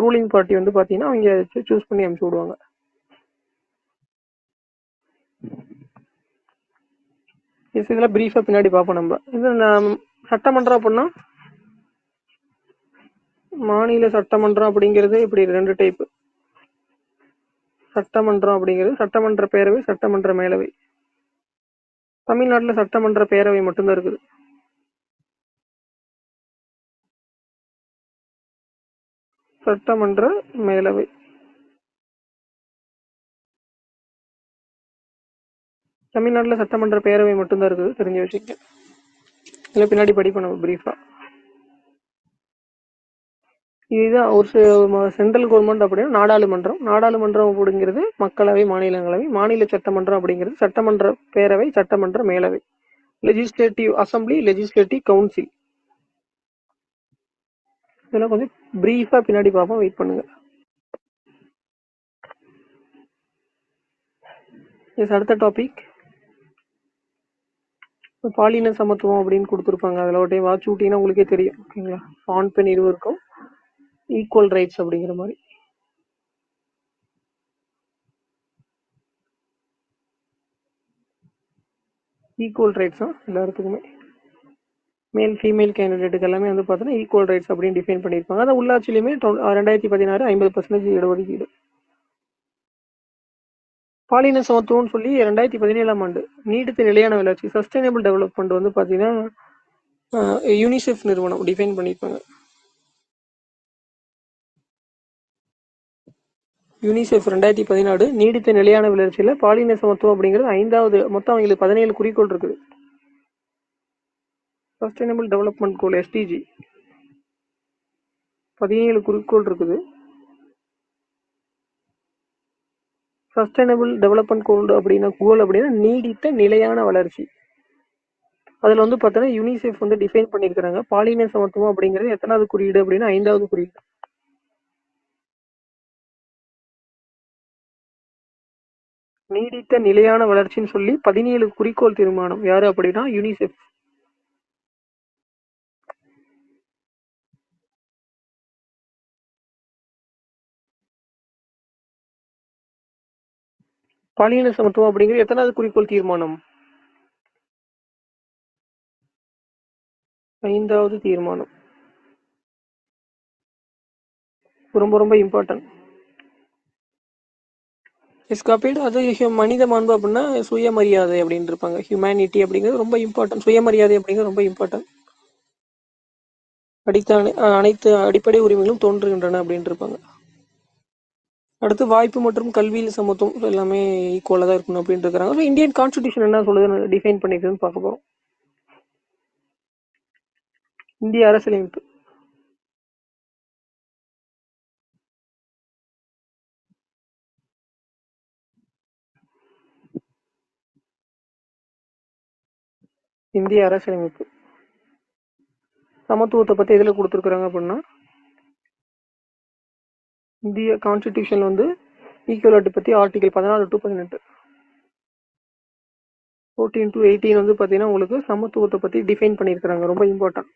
ரூலிங் பார்ட்டி வந்து பார்த்தீங்கன்னா அவங்க சூஸ் பண்ணி அனுப்பிச்சி விடுவாங்க. இதெல்லாம் பிரீஃபாக பின்னாடி பார்ப்போம். நம்ம இது சட்டமன்றம் அப்படின்னா மாநில சட்டமன்றம் அப்படிங்கிறது இப்படி 2 டைப். சட்டமன்றம் அப்படிங்கிறது சட்டமன்ற பேரவை, சட்டமன்ற மேலவை. தமிழ்நாட்டில் சட்டமன்ற பேரவை மட்டும்தான் இருக்குது. சட்டமன்ற மேலவை. தமிழ்நாட்டில் சட்டமன்ற பேரவை மட்டும்தான் இருக்குது, தெரிஞ்ச வச்சுக்க. இல்லை பின்னாடி படிப்போம் நம்ம பிரீஃபா. இதுதான் ஒரு சென்ட்ரல் கவர்மெண்ட் அப்படின்னா நாடாளுமன்றம். நாடாளுமன்றம் அப்படிங்கிறது மக்களவை, மாநிலங்களவை. மாநில சட்டமன்றம் அப்படிங்கிறது சட்டமன்ற பேரவை, சட்டமன்ற மேலவை. Legislative assembly, legislative council. இதெல்லாம் கொஞ்சம் பிரீஃபா பின்னாடி பார்ப்போம், வெயிட் பண்ணுங்க. அடுத்த டாபிக் பாலின சமத்துவம் அப்படின்னு கொடுத்துருப்பாங்க. அதில் ஒரு டைம் வாட்ச் விட்டீங்கன்னா உங்களுக்கே தெரியும். ஓகேங்களா, ஆண் பெண் இருவருக்கும் ஈக்குவல் ரைட்ஸ் அப்படிங்கிற மாதிரி. ஈக்குவல் ரைட்ஸ் தான் எல்லாத்துக்குமே. மேல் ஃபீமேல் கேண்டிடேட்டுக்கு எல்லாமே வந்து பார்த்தீங்கன்னா ஈக்குவல் ரைட்ஸ் அப்படின்னு டிஃபைன் பண்ணியிருப்பாங்க. அதை உள்ளாட்சியிலுமே 2016 50% இடஒதுக்கீடு. பாலின சமத்துவம்னு சொல்லி 2017ஆம் ஆண்டு நீடித்த நிலையான வளர்ச்சி, சஸ்டைனபிள் டெவலப்மெண்ட் வந்து பார்த்தீங்கன்னா யூனிசெஃப் நிறுவனம் டிஃபைன் பண்ணியிருப்பாங்க. யூனிசெஃப் 2014 நீடித்த நிலையான வளர்ச்சியில் பாலின சமத்துவம் அப்படிங்கிறது 5வது. மொத்தம் அவங்களுக்கு 17 குறிக்கோள் இருக்குது. சஸ்டைனபிள் டெவலப்மெண்ட் கோல் எஸ்டிஜி 17 குறிக்கோள் இருக்குது. சஸ்டைனபிள் டெவலப்மெண்ட் கோல் அப்படின்னா நீடித்த நிலையான வளர்ச்சி. அதில் வந்து பார்த்தீங்கன்னா யூனிசெஃப் வந்து டிஃபைன் பண்ணியிருக்கிறாங்க. பாலின சமத்துவம் அப்படிங்கிறது எத்தனாவது குறியீடு அப்படின்னா 5வது குறியீடு. நீடித்த நிலையான வளர்ச்சின்னு சொல்லி 17 குறிக்கோள் தீர்மானம். யாரு அப்படின்னா யூனிசெஃப். பாலின சமத்துவம் அப்படிங்கிறது எத்தனாவது குறிக்கோள் தீர்மானம்? 5வது தீர்மானம். ரொம்ப ரொம்ப இம்பார்ட்டன்ட். எஸ்காபேட் அது மனித மாண்பு அப்படின்னா சுயமரியாதை அப்படின்னு இருப்பாங்க. ஹியூமனிட்டி அப்படிங்கிறது ரொம்ப இம்பார்ட்டன்ட். சுயமரியாதை அப்படிங்கிறது ரொம்ப இம்பார்ட்டன்ட். அனைத்து அடிப்படை உரிமைகளும் தோன்றுகின்றன அப்படின்னு இருப்பாங்க. அடுத்து வாய்ப்பு மற்றும் கல்வியில் சமத்துவம் எல்லாமே ஈக்குவலாக தான் இருக்கணும் அப்படின்னு இருக்கிறாங்க. இந்தியன் கான்ஸ்டிடியூஷன் என்ன சொல்லுதுன்னு டிஃபைன் பண்ணிருக்குதுன்னு பார்க்க போறோம். இந்திய அரசியலமைப்பு. இந்திய அரசியலமைப்பு சமத்துவத்தை பத்தி எதுல கொடுத்துருக்காங்க அப்படின்னா இந்திய கான்ஸ்டிடியூஷன் வந்து ஈக்குவலிட்டி பத்தி ஆர்டிகல் 14 to 18, 14 to 18 வந்து பாத்தீங்கன்னா உங்களுக்கு சமத்துவத்தை பத்தி டிஃபைன் பண்ணிருக்காங்க. ரொம்ப இம்பார்ட்டன்ட்.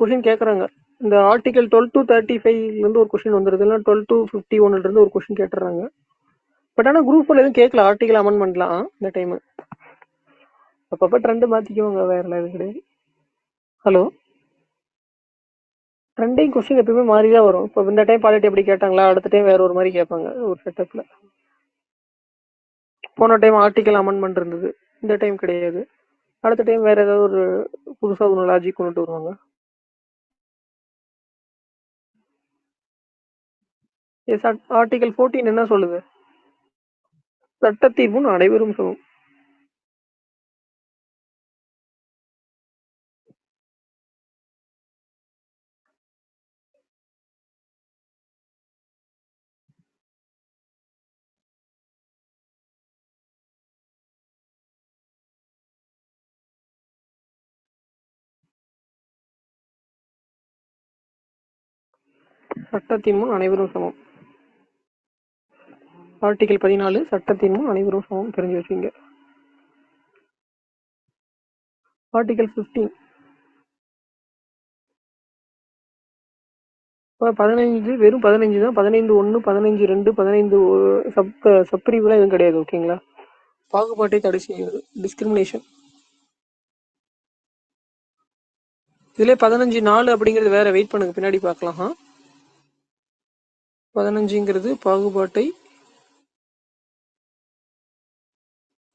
கொஸ்டின் கேட்கறாங்க. இந்த ஆர்டிகல் 12 to 35 இருந்து ஒரு கொஸ்டின் வந்துருது, இல்லை 12 to 51 இருந்து ஒரு கொஸ்டின் கேட்டுறாங்க. பட் ஆனா குரூப் எதுவும் கேட்கல ஆர்டிகல் அமெண்ட்மெண்ட்லாம் இந்த டைம். அப்பப்ப ட்ரெண்ட் மாத்திக்குவாங்க, வேற எதுவும் கிடையாது. ஹலோ, ட்ரெண்டிங் கொஸ்டின் எப்பவுமே மாறிதான் வரும். இப்போ இந்த டைம் பாலிட்டி எப்படி கேட்டாங்களா, அடுத்த டைம் வேற ஒரு மாதிரி கேட்பாங்க ஒரு செட்டப்ல. போன டைம் ஆர்டிகல் அமெண்ட்மெண்ட் இருந்தது, இந்த டைம் கிடையாது. அடுத்த டைம் வேற ஏதாவது ஒரு புதுசா ஒரு லாஜிக் கொண்டுட்டு வருவாங்க. எஸ், ஆர்டிகல் 14 என்ன சொல்லுது? சட்டத்தின் முன் அனைவரும் சமம். சட்டத்தின் முன் அனைவரும் சமம். ஆர்டிகல் 14 சட்டத்தின் முன் அனைவரும் சமம், தெரிஞ்சு வச்சுங்க. ஆர்டிகல் 15 15 வெறும் 15 தான். 15(1), 15(2), 15 சப்பிரிவுலாம் எதுவும் கிடையாது. ஓகேங்களா? பாகுபாட்டை தடை செய்கிறது, டிஸ்கிரிமினேஷன். இதுல 15(4) அப்படிங்கிறது வேற. வெயிட் பண்ணுங்க, பின்னாடி பார்க்கலாம். 15ங்கிறது பாகுபாட்டை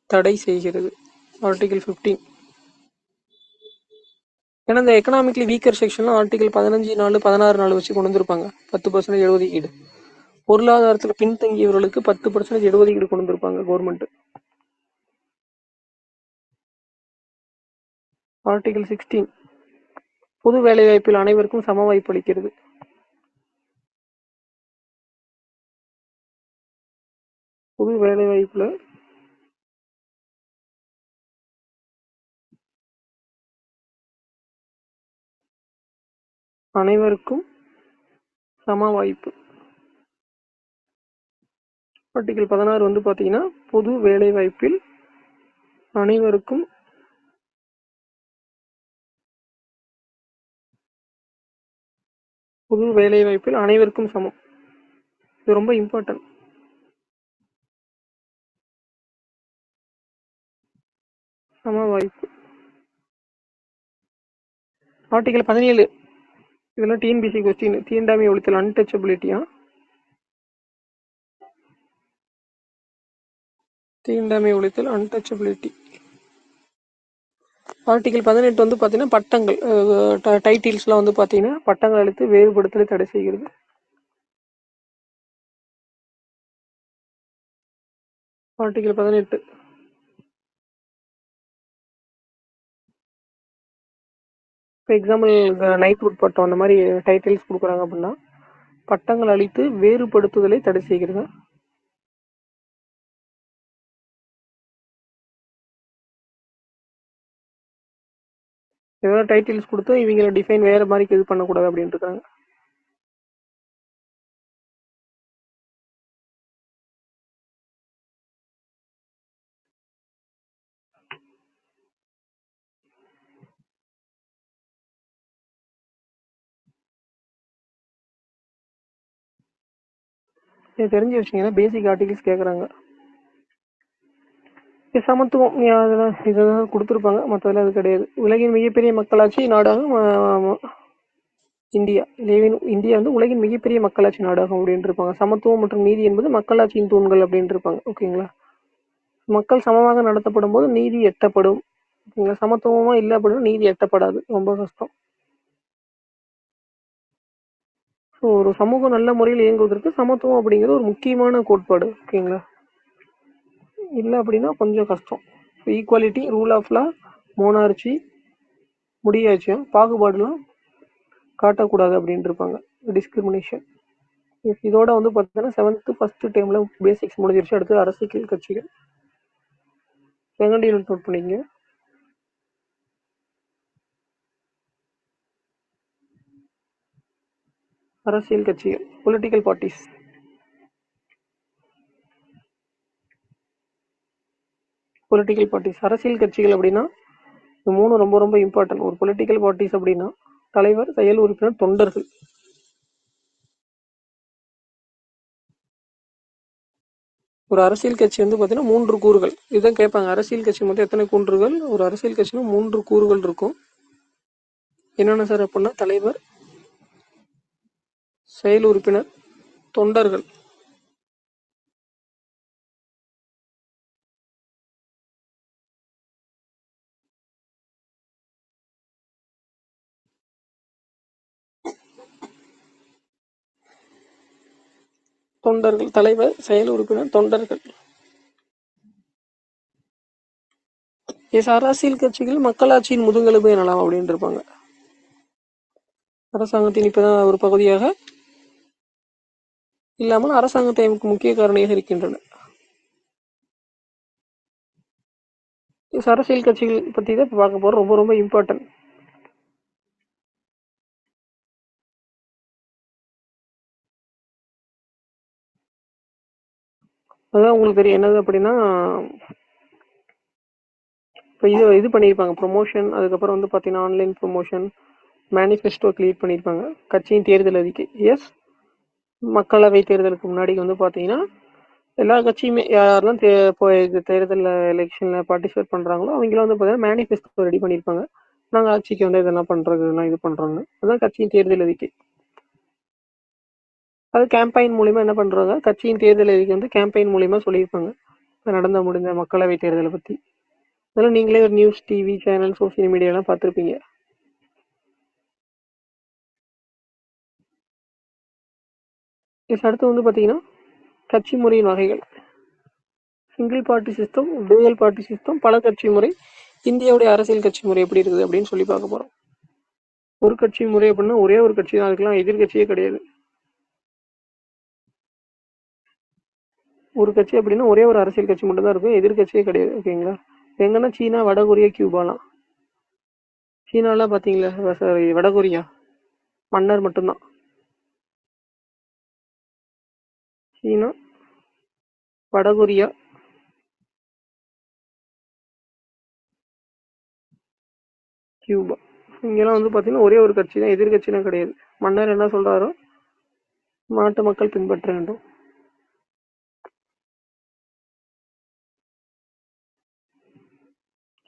தடை செய்கிறது, ஆர்டிகல் 15. ஏன்னா இந்த எக்கனாமிக்கலி வீக்கர் செக்ஷன்லாம் ஆர்டிகல் 15(4), 16(4) வச்சு கொண்டு வந்திருப்பாங்க. 10% இடஒதுக்கீடு. பொருளாதாரத்தில் பின்தங்கியவர்களுக்கு 10% இடஒதுக்கீடு கொண்டு வந்திருப்பாங்க கவர்மெண்ட். ஆர்டிகல் 16 பொது வேலைவாய்ப்பில் அனைவருக்கும் சம வாய்ப்பு அளிக்கிறது. பொது வேலைவாய்ப்புல அனைவருக்கும் சம வாய்ப்பு. ஆர்டிகல் 16 வந்து பாத்தீங்கன்னா பொது வேலைவாய்ப்பில் அனைவருக்கும் சமம். இது ரொம்ப இம்பார்ட்டன்ட். சம வாய்ப்பு. ஆர்டிகல் 17 இதெல்லாம் டிஎன்பிசி கொஸ்டின். தீண்டாமை ஒழித்தல், அன்டச்சபிலிட்டியா? தீண்டாமை ஒழித்தல், அன்டச்சபிலிட்டி. ஆர்டிகல் 18 வந்து பாத்தீங்கன்னா பட்டங்கள், டைட்டில்ஸ்லாம் வந்து பாத்தீங்கன்னா பட்டங்கள் அளித்து வேறுபடுத்தலை தடை செய்கிறது. ஆர்டிகல் 18 இப்போ எக்ஸாம்பிள் நைட்வுட் பட்டம் அந்த மாதிரி டைட்டில்ஸ் கொடுக்குறாங்க அப்படின்னா பட்டங்கள் அளித்து வேறுபடுத்துதலை தடை செய்கிறது. ஏதாவது டைட்டில்ஸ் கொடுத்து இவங்களை டிஃபைன் வேற மாதிரி இது பண்ணக்கூடாது அப்படின்ட்டு இருக்காங்க. தெரிஞ்சு வச்சிங்கன்னா பேசிக் ஆர்டிகல்ஸ் கேட்குறாங்க. சமத்துவம் அதெல்லாம் இதெல்லாம் கொடுத்துருப்பாங்க, மற்றதெல்லாம் அது கிடையாது. உலகின் மிகப்பெரிய மக்களாட்சி நாடாகும் இந்தியா. இந்தியா வந்து உலகின் மிகப்பெரிய மக்களாட்சி நாடாகும் அப்படின்ட்டு இருப்பாங்க. சமத்துவம் மற்றும் நீதி என்பது மக்களாட்சியின் தூண்கள் அப்படின்ட்டு இருப்பாங்க. ஓகேங்களா? மக்கள் சமமாக நடத்தப்படும் போது நீதி எட்டப்படும். ஓகேங்களா? சமத்துவமா இல்லை அப்படின்னா நீதி எட்டப்படாது, ரொம்ப கஷ்டம். ஸோ ஒரு சமூகம் நல்ல முறையில் இயங்குவதற்கு சமத்துவம் அப்படிங்கிறது ஒரு முக்கியமான கோட்பாடு. ஓகேங்களா? இல்லை அப்படின்னா கொஞ்சம் கஷ்டம். ஈக்குவாலிட்டி, ரூல் ஆஃப் லா, மோனார்ச்சி, முடியாச்சும் பாகுபாடுலாம் காட்டக்கூடாது அப்படின்ட்டு இருப்பாங்க, டிஸ்கிரிமினேஷன். இதோட வந்து பார்த்தீங்கன்னா 7th ஃபர்ஸ்ட் டைம்ல பேசிக்ஸ் முடிஞ்சிருச்சு. அடுத்து அரசியல் கட்சிகள். செகண்ட் யூனிட் நோட் பண்ணிங்க. அரசியல் கட்சிகள், பொலிட்டிக்கல் பார்ட்டிஸ். பொலிட்டிக்கல் பார்ட்டிஸ், அரசியல் கட்சிகள் அப்படின்னா இது 3 ரொம்ப ரொம்ப இம்பார்ட்டன்ட். ஒரு பொலிட்டிக்கல் பார்ட்டிஸ் அப்படின்னா தலைவர், செயல் உறுப்பினர், தொண்டர்கள். ஒரு அரசியல் கட்சி வந்து பார்த்தீங்கன்னா 3 கூறுகள். இதுதான் கேட்பாங்க, அரசியல் கட்சி மொத்தம் எத்தனை கூறுகள்? ஒரு அரசியல் கட்சினா 3 கூறுகள் இருக்கும். என்னென்ன சார் அப்படின்னா தலைவர், செயல் உறுப்பினர், தொண்டர்கள். தொண்டர்கள், தலைவர், செயல் உறுப்பினர், தொண்டர்கள். அரசியல் கட்சிகள் மக்களாட்சியின் முதுகெலும்பு எனலாம் அப்படின்னு இருப்பாங்க. அரசாங்கத்தின் இப்பதான் ஒரு பகுதியாக இல்லாமல் அரசாங்கத்தை முக்கிய காரணியாக இருக்கின்றன. அரசியல் கட்சிகள் பத்தி தான் இப்ப பார்க்க போறோம். ரொம்ப ரொம்ப இம்பார்ட்டன்ட். அதான் உங்களுக்கு தெரியும் என்னது அப்படின்னா, இப்போ இது பண்ணியிருப்பாங்க ப்ரொமோஷன். அதுக்கப்புறம் வந்து பார்த்தீங்கன்னா ஆன்லைன் ப்ரொமோஷன், மேனிஃபெஸ்டோ கிரியேட் பண்ணியிருப்பாங்க. கட்சியின் தேர்தல் அறிக்கை. எஸ், மக்களவை தேர்தலுக்கு முன்னாடி வந்து பார்த்தீங்கன்னா எல்லா கட்சியுமே யாரெல்லாம் இப்போ தேர்தலில் எலெக்ஷனில் பார்ட்டிசிபேட் பண்ணுறாங்களோ அவங்களும் வந்து பார்த்தீங்கன்னா மேனிஃபெஸ்டோ ரெடி பண்ணியிருப்பாங்க. நாங்கள் ஆட்சிக்கு வந்து இதெல்லாம் பண்ணுறது, இதெல்லாம் இது பண்ணுறோங்க. அதுதான் கட்சியின் தேர்தல் அறிக்கை. அது கேம்பெயின் மூலிமா என்ன பண்ணுறாங்க, கட்சியின் தேர்தல் அறிக்கை வந்து கேம்பெயின் மூலிமா சொல்லியிருப்பாங்க நடந்த முடிஞ்ச மக்களவை தேர்தலை பற்றி. அதெல்லாம் நீங்களே ஒரு நியூஸ், டிவி சேனல், சோசியல் மீடியாலாம் பார்த்துருப்பீங்க. அடுத்து வந்து பார்த்தீங்கன்னா கட்சி முறையின் வகைகள். Single party system, dual party system, பல கட்சி முறை, இந்தியாவுடைய அரசியல் கட்சி முறை எப்படி இருக்குது அப்படின்னு சொல்லி பார்க்க போகிறோம். ஒரு கட்சி முறை அப்படின்னா ஒரே ஒரு கட்சி தான், அதுக்கெல்லாம் எதிர்கட்சியே கிடையாது. ஒரு கட்சி அப்படின்னா ஒரே ஒரு அரசியல் கட்சி மட்டும் தான் இருக்கும், எதிர்கட்சியே கிடையாது. ஓகேங்களா? எங்கன்னா சீனா, வடகொரியா, கியூபாலாம். சீனாலாம் பார்த்தீங்களா, சாரி வடகொரியா மன்னர் மட்டும்தான். சீனா, வடகொரியா, கியூபா, இங்கெல்லாம் வந்து பார்த்தீங்கன்னா ஒரே ஒரு கட்சி தான், எதிர்கட்சிலாம் கிடையாது. மன்னர் என்ன சொல்றாரோ நாட்டு மக்கள் பின்பற்ற வேண்டும்.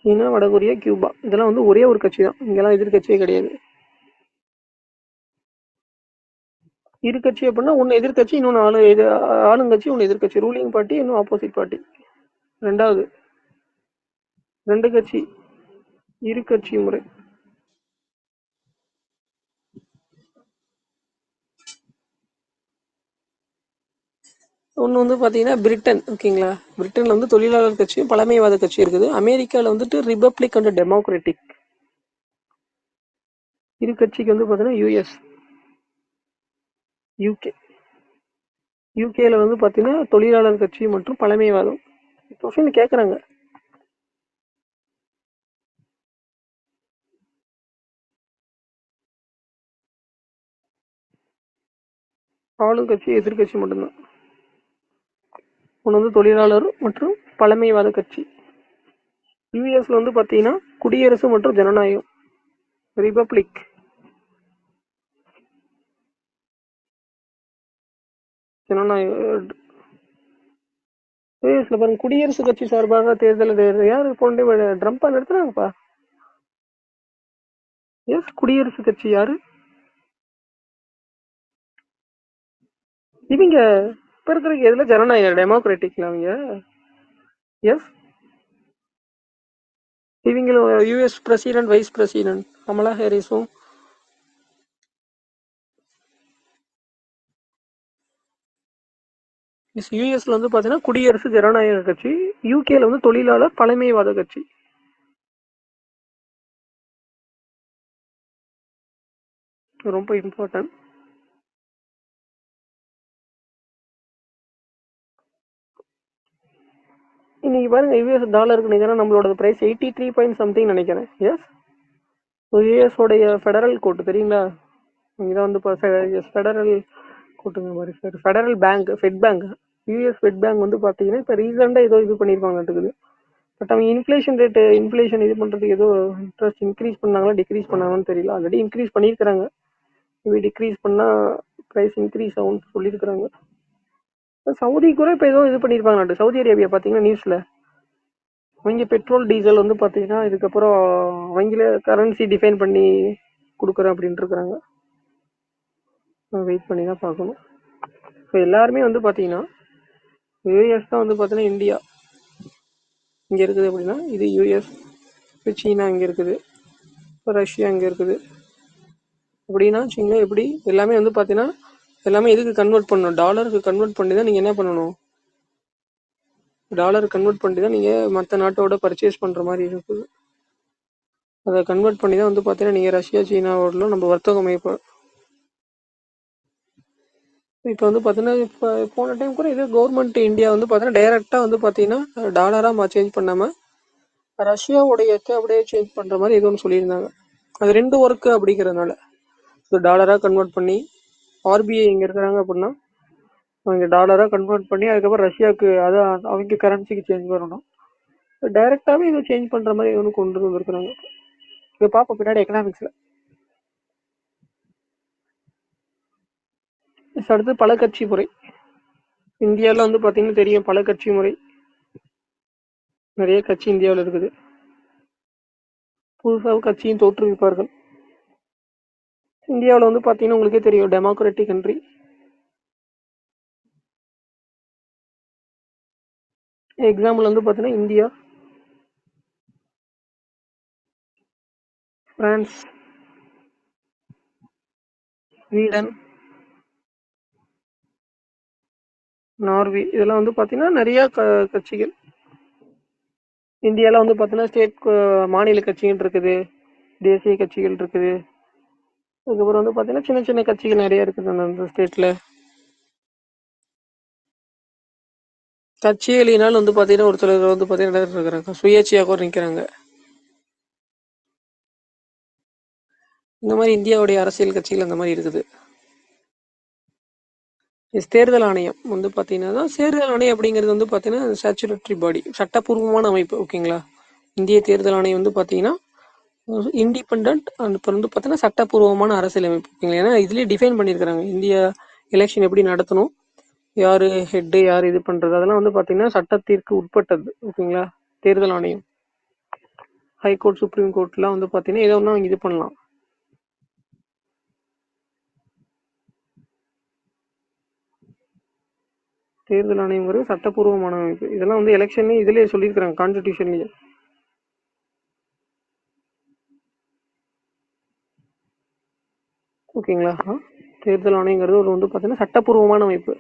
சீனா, வடகொரியா, கியூபா இதெல்லாம் வந்து ஒரே ஒரு கட்சி தான், இங்கெல்லாம் எதிர்கட்சியே கிடையாது. இரு கட்சி அப்படின்னா ஒன்று எதிர்கட்சி, இன்னொன்று ஆளுங்கட்சி, ஒன்று எதிர்கட்சி. ரூலிங் பார்ட்டி, இன்னும் ஆப்போசிட் பார்ட்டி. ரெண்டாவது ரெண்டு கட்சி, இரு கட்சி முறை. ஒன்று வந்து பார்த்தீங்கன்னா பிரிட்டன். ஓகேங்களா? பிரிட்டனில் வந்து தொழிலாளர் கட்சியும் பழமைவாத கட்சி இருக்குது. அமெரிக்காவில் வந்துட்டு ரிபப்ளிக் அண்ட் டெமோக்ராட்டிக். இரு கட்சிக்கு வந்து பார்த்தீங்கன்னா யூஎஸ், யூகே. யூகேல வந்து பார்த்தீங்கன்னா தொழிலாளர் கட்சி மற்றும் பழமைவாதம். கொஸ்டின் கேட்குறாங்க. ஆளுங்கட்சி, எதிர்கட்சி மட்டும்தான். ஒன்று வந்து தொழிலாளர் மற்றும் பழமைவாத கட்சி. யூஎஸ்ல வந்து பார்த்தீங்கன்னா குடியரசு மற்றும் ஜனநாயகம், ரிபப்ளிக். ஜனநாயக. யூஎஸ்ல பாருங்க, குடியரசு கட்சி சார்பாக தேர்தல் யாரு போன்ற ட்ரம்பா நடத்துறாங்கப்பா. எஸ், குடியரசு கட்சி யாரு? இவங்க இப்ப இருக்கிற எதுல ஜனநாயக டெமோக்ராட்டிக்ல அவங்க. எஸ், இவங்க US president, vice president Kamala ஹாரிஸும். யூஎஸ்ல வந்து பாத்தீங்கன்னா குடியரசு ஜனநாயக கட்சி, யூகேல வந்து தொழிலாளர் பழமைவாத கட்சி. ரொம்ப இம்பார்ட்டன்ட். இன்னைக்கு பாருங்க, யூஎஸ் டாலருக்கு நிகராக நம்மளோட பிரைஸ் 83 பாயிண்ட் சம்திங் நினைக்கிறேன். எஸ், யூஎஸ் உடைய ஃபெடரல் கோர்ட் தெரியுங்களா? இங்கதான் வந்து ஃபெடரல் கோர்ட்டுங்க மாதிரி sir, federal bank, fed bank. US fed bank வந்து பாத்தீங்கன்னா இப்ப ரீசெண்டா ஏதோ இது பண்ணிருப்பாங்க. பட் அவங்க இன்ஃபிளேஷன் இது பண்றதுக்கு ஏதோ இன்ட்ரெஸ்ட் இன்க்ரீஸ் பண்ணாங்களா டிக்ரீஸ் பண்ணாங்கன்னு தெரியல. ஆல்ரெடி இன்க்ரீஸ் பண்ணியிருக்கிறாங்க. இவங்க டிக்ரீஸ் பண்ணா பிரைஸ் இன்க்ரீஸ் ஆகும்னு சொல்லியிருக்கிறாங்க. சவுதி கூட இப்போ ஏதோ இது பண்ணியிருப்பாங்க. சவுதி அரேபியா பார்த்தீங்கன்னா நியூஸ்ல அவங்க பெட்ரோல் டீசல் வந்து பார்த்தீங்கன்னா இதுக்கப்புறம் அவங்களே கரன்சி டிஃபைன் பண்ணி கொடுக்குறேன் அப்படின்ட்டு இருக்கிறாங்க. வெயிட் பண்ணி தான் பார்க்கணும். இப்போ எல்லாருமே வந்து பார்த்தீங்கன்னா யூஎஸ் தான் வந்து பார்த்தீங்கன்னா இந்தியா இங்கே இருக்குது அப்படின்னா இது யூஎஸ், சீனா இங்கே இருக்குது, ரஷ்யா இங்கே இருக்குது அப்படின்னா வச்சுங்க. எப்படி எல்லாமே வந்து பார்த்தீங்கன்னா எல்லாமே எதுக்கு கன்வெர்ட் பண்ணணும்? டாலருக்கு கன்வெர்ட் பண்ணி தான் நீங்கள் என்ன பண்ணணும்? டாலர் கன்வெர்ட் பண்ணி தான் நீங்கள் மற்ற நாட்டோட பர்ச்சேஸ் பண்ணுற மாதிரி இருக்குது. அதை கன்வெர்ட் பண்ணி தான் வந்து பார்த்தீங்கன்னா நீங்கள் ரஷ்யா சீனாவோட நம்ம வர்த்தகம் அமைப்போம். இப்போ வந்து பார்த்தீங்கன்னா இப்போ போன டைம் கூட இதே கவர்மெண்ட் இந்தியா வந்து பார்த்தீங்கன்னா டைரெக்டாக வந்து பார்த்தீங்கன்னா டாலராக சேஞ்ச் பண்ணாமல் ரஷ்யாவுடைய அப்படியே சேஞ்ச் பண்ணுற மாதிரி ஏதோ ஒன்று சொல்லியிருந்தாங்க. அது 2 ஒர்க்கு அப்படிங்கிறதுனால ஸோ டாலராக கன்வெர்ட் பண்ணி ஆர்பிஐ இங்கே இருக்கிறாங்க அப்படின்னா அவங்க டாலராக கன்வெர்ட் பண்ணி அதுக்கப்புறம் ரஷ்யாவுக்கு அதான் அவங்க கரன்சிக்கு சேஞ்ச் பண்ணணும். டைரெக்டாகவே இதை சேஞ்ச் பண்ணுற மாதிரி ஒன்று கொண்டு வந்துருக்குறாங்க. இதை பார்ப்போம் பின்னாடி எக்கனாமிக்ஸில். அடுத்து பல கட்சி முறை. இந்தியாவில் வந்து பார்த்தீங்கன்னா தெரியும் பல கட்சி முறை. நிறைய கட்சி இந்தியாவில் இருக்குது. புதுசாக கட்சியும் தோற்றுவிப்பார்கள். இந்தியாவில் வந்து பார்த்தீங்கன்னா உங்களுக்கே தெரியும் டெமோக்ராட்டிக் கண்ட்ரி. எக்ஸாம்பிள் வந்து பார்த்தீங்கன்னா இந்தியா, பிரான்ஸ், ஸ்வீடன், நார்வே இதெல்லாம் வந்து பார்த்தீங்கன்னா நிறையா கட்சிகள். இந்தியாவில் வந்து பார்த்தீங்கன்னா ஸ்டேட் மாநில கட்சிகள் இருக்குது, தேசிய கட்சிகள் இருக்குது. அதுக்கப்புறம் வந்து பார்த்தீங்கன்னா சின்ன சின்ன கட்சிகள் நிறைய இருக்குது அந்த ஸ்டேட்டில். கட்சிகளினால் வந்து பார்த்தீங்கன்னா ஒரு சிலர் வந்து பார்த்தீங்கன்னா இருக்கிறாங்க சுயேட்சையாக கூட நிற்கிறாங்க. இந்த மாதிரி இந்தியாவுடைய அரசியல் கட்சிகள் அந்த மாதிரி இருக்குது. தேர்தல் ஆணையம் வந்து பார்த்தீங்கன்னா தேர்தல் ஆணையம் அப்படிங்கிறது வந்து பார்த்தீங்கன்னா ஸ்டாச்சுட்டரி பாடி, சட்டப்பூர்வமான அமைப்பு. ஓகேங்களா? இந்திய தேர்தல் ஆணையம் வந்து பார்த்தீங்கன்னா இண்டிபெண்ட் அண்ட் இப்போ வந்து பார்த்தீங்கன்னா சட்டப்பூர்வமான அரசியல் அமைப்பு. ஓகேங்களா? ஏன்னா இதுலேயே டிஃபைன் பண்ணியிருக்கிறாங்க இந்தியா எலெக்ஷன் எப்படி நடத்தணும், யார் ஹெட்டு யார் இது பண்ணுறது, அதெல்லாம் வந்து பார்த்தீங்கன்னா சட்டத்திற்கு உட்பட்டது. ஓகேங்களா? தேர்தல் ஆணையம் ஹைகோர்ட் சுப்ரீம் கோர்ட்லாம் வந்து பார்த்தீங்கன்னா ஏதோ ஒன்று அவங்க இது பண்ணலாம். தேர்தல் ஆணையங்கிறது சட்டப்பூர்வமான அமைப்பு. இதெல்லாம் வந்து எலெக்ஷன்லேயே இதுலேயே சொல்லியிருக்கிறாங்க கான்ஸ்டிடியூஷன்லேயே. ஓகேங்களா? தேர்தல் ஆணையங்கிறது ஒரு வந்து பார்த்தீங்கன்னா சட்டப்பூர்வமான அமைப்பு.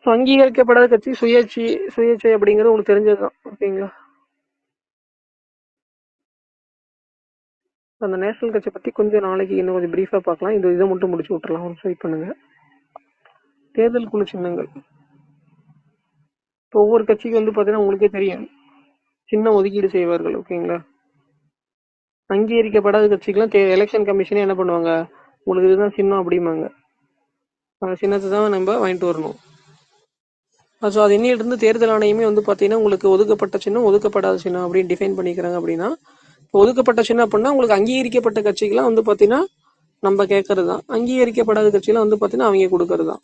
ஸோ அங்கீகரிக்கப்படாத கட்சி சுயேட்சை அப்படிங்கிறது உங்களுக்கு தெரிஞ்சது தான். ஓகேங்களா? அந்த நேஷனல் கட்சி பற்றி கொஞ்சம் நாளைக்கு இன்னும் கொஞ்சம் ப்ரீஃபாக பார்க்கலாம். இதை மட்டும் முடிச்சு விட்டுறலாம். ஒரு வெயிட் பண்ணுங்க. தேர்தல் குழு சின்னங்கள். இப்போ ஒவ்வொரு கட்சிக்கு வந்து பார்த்தீங்கன்னா உங்களுக்கே தெரியும் சின்ன ஒதுக்கீடு செய்வார்கள். ஓகேங்களா? அங்கீகரிக்கப்படாத கட்சிக்கெல்லாம் எலெக்ஷன் கமிஷனே என்ன பண்ணுவாங்க, உங்களுக்கு இதுதான் சின்னம் அப்படிம்பாங்க. அந்த சின்னத்தை தான் நம்ம வாங்கிட்டு வரணும். ஸோ அது இன்னிலிருந்து தேர்தல் ஆணையமே வந்து பார்த்தீங்கன்னா உங்களுக்கு ஒதுக்கப்பட்ட சின்னம் ஒதுக்கப்படாத சின்னம் அப்படின்னு டிஃபைன் பண்ணிக்கிறாங்க. அப்படின்னா ஒதுக்கப்பட்ட சின்னம் அப்படின்னா உங்களுக்கு அங்கீகரிக்கப்பட்ட கட்சிக்கெல்லாம் வந்து பார்த்தீங்கன்னா நம்ம கேட்கறது தான். அங்கீகரிக்கப்படாத கட்சியெல்லாம் வந்து பார்த்தீங்கன்னா அவங்க கொடுக்கறது தான்.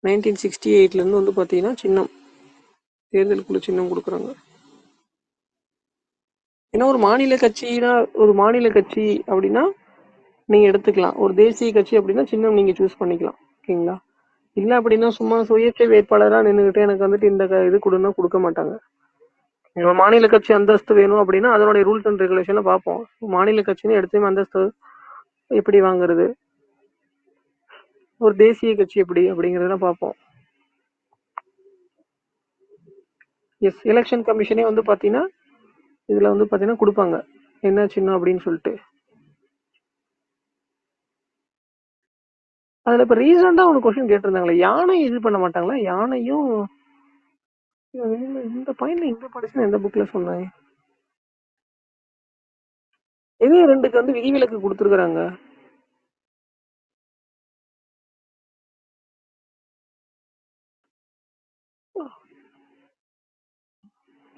1968 வந்து பார்த்தீங்கன்னா சின்னம் தேர்தல் குழு சின்னம் கொடுக்குறாங்க. ஏன்னா ஒரு மாநில கட்சி அப்படின்னா நீங்க எடுத்துக்கலாம். ஒரு தேசிய கட்சி அப்படின்னா சின்னம் நீங்க சூஸ் பண்ணிக்கலாம். ஓகேங்களா? இல்லை அப்படின்னா சும்மா சுயேட்சை வேட்பாளராக நின்றுக்கிட்டு எனக்கு வந்துட்டு இந்த இது கொடுன்னா கொடுக்க மாட்டாங்க. மாநில கட்சி அந்தஸ்து வேணும் அப்படின்னா அதனுடைய ரூல்ஸ் அண்ட் ரெகுலேஷனை பார்ப்போம். மாநில கட்சின்னு எடுத்துமே அந்தஸ்து எப்படி வாங்குறது, ஒரு தேசிய கட்சி எப்படி அப்படிங்கிறதெல்லாம் பார்ப்போம். எஸ், எலெக்ஷன் கமிஷனே வந்து பார்த்தீங்கன்னா இதில் வந்து பார்த்தீங்கன்னா கொடுப்பாங்க என்ன சின்னம் அப்படின்னு சொல்லிட்டு. அதில் இப்போ ரீசெண்டாக ஒரு கொஸ்டின் கேட்டிருந்தாங்களே, யானை இது பண்ண மாட்டாங்களா? யானையும் இந்த பாயிண்ட்ல இந்த படிச்சு எந்த புக்ல சொன்னாங்க? இதே 2க்கு வந்து விதிவிலக்கு கொடுத்துருக்குறாங்க.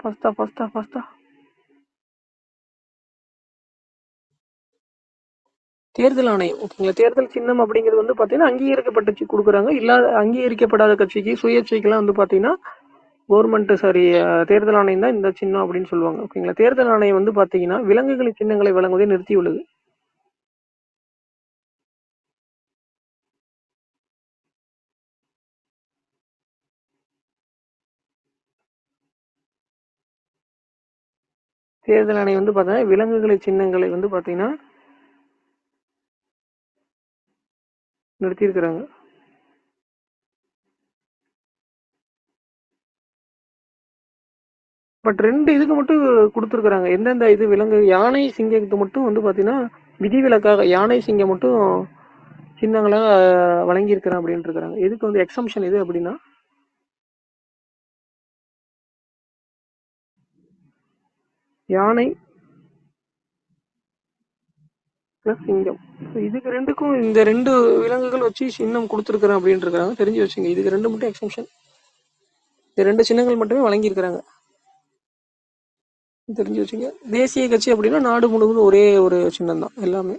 ஃபஸ்ட்டா தேர்தல் ஆணையம். ஓகேங்களா? தேர்தல் சின்னம் அப்படிங்கிறது வந்து பார்த்தீங்கன்னா அங்கீகரிக்கப்பட்ட கொடுக்குறாங்க. இல்லாத அங்கீகரிக்கப்படாத கட்சிக்கு சுயேட்சைக்கெல்லாம் வந்து பார்த்தீங்கன்னா கவர்மெண்ட் தேர்தல் ஆணையம் தான் இந்த சின்னம் அப்படின்னு சொல்லுவாங்க. ஓகேங்களா? தேர்தல் ஆணையம் வந்து பார்த்தீங்கன்னா விலங்குகளின் சின்னங்களை வழங்குவதை நிறுத்தியுள்ளது. தேர்தல் ஆணையம் வந்து பார்த்தீங்கன்னா விலங்குகளின் சின்னங்களை வந்து பார்த்தீங்கன்னா நிறுத்தியிருக்கிறாங்க. பட் 2 இதுக்கு மட்டும் கொடுத்துருக்குறாங்க. எந்தெந்த இது விலங்கு யானை சிங்கத்துக்கு மட்டும் வந்து பார்த்தீங்கன்னா விதிவிலக்காக யானை சிங்கம் மட்டும் சின்னங்களாக வழங்கியிருக்கிறேன் அப்படின்ட்டு இருக்கிறாங்க. எதுக்கு வந்து எக்ஸம்ஷன் எது அப்படின்னா யானை பிளஸ் சிங்கம். இதுக்கு 2க்கும் இந்த 2 விலங்குகள் வச்சு சின்னம் கொடுத்துருக்குறேன் அப்படின்ட்டு இருக்காங்க. தெரிஞ்சு வச்சுங்க. இதுக்கு 2 மட்டும் எக்ஸம்ஷன். இந்த 2 சின்னங்கள் மட்டுமே வழங்கியிருக்கிறாங்க. தெரிஞ்சு வச்சுங்க. தேசிய கட்சி அப்படின்னா நாடு முழுவதும் ஒரே ஒரு சின்னம் தான் எல்லாமே.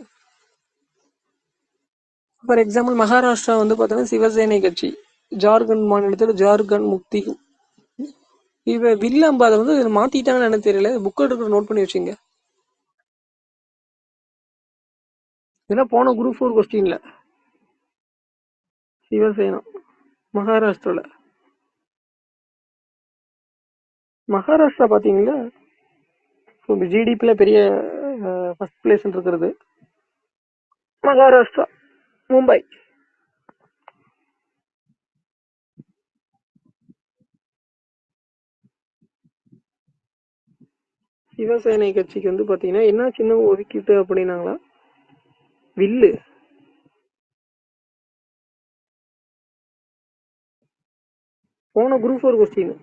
ஃபார் எக்ஸாம்பிள் மகாராஷ்டிரா வந்து பார்த்தீங்கன்னா சிவசேனை கட்சி, ஜார்க்கண்ட் மாநிலத்தில் ஜார்க்கண்ட் முக்தி. இவ வில்லம்பா அதை வந்து மாத்திட்டாங்கன்னு எனக்கு தெரியல. புக் எடுக்கிற நோட் பண்ணி வச்சுங்க. இதெல்லாம் போன குரூப் 4 கொஸ்டின்ல சிவசேனா மகாராஷ்டிரால. மகாராஷ்டிரா பாத்தீங்களா ஜிடிபியில் பெரிய ஃபர்ஸ்ட் பிளேஸ் இருக்கிறது மகாராஷ்டிரா, மும்பை. சிவசேனை கட்சிக்கு வந்து பாத்தீங்கன்னா என்ன சின்னம் ஒதுக்கிட்டு அப்படின்னாங்களா வில்லு. போன குரூப் 4 கொஸ்டின்.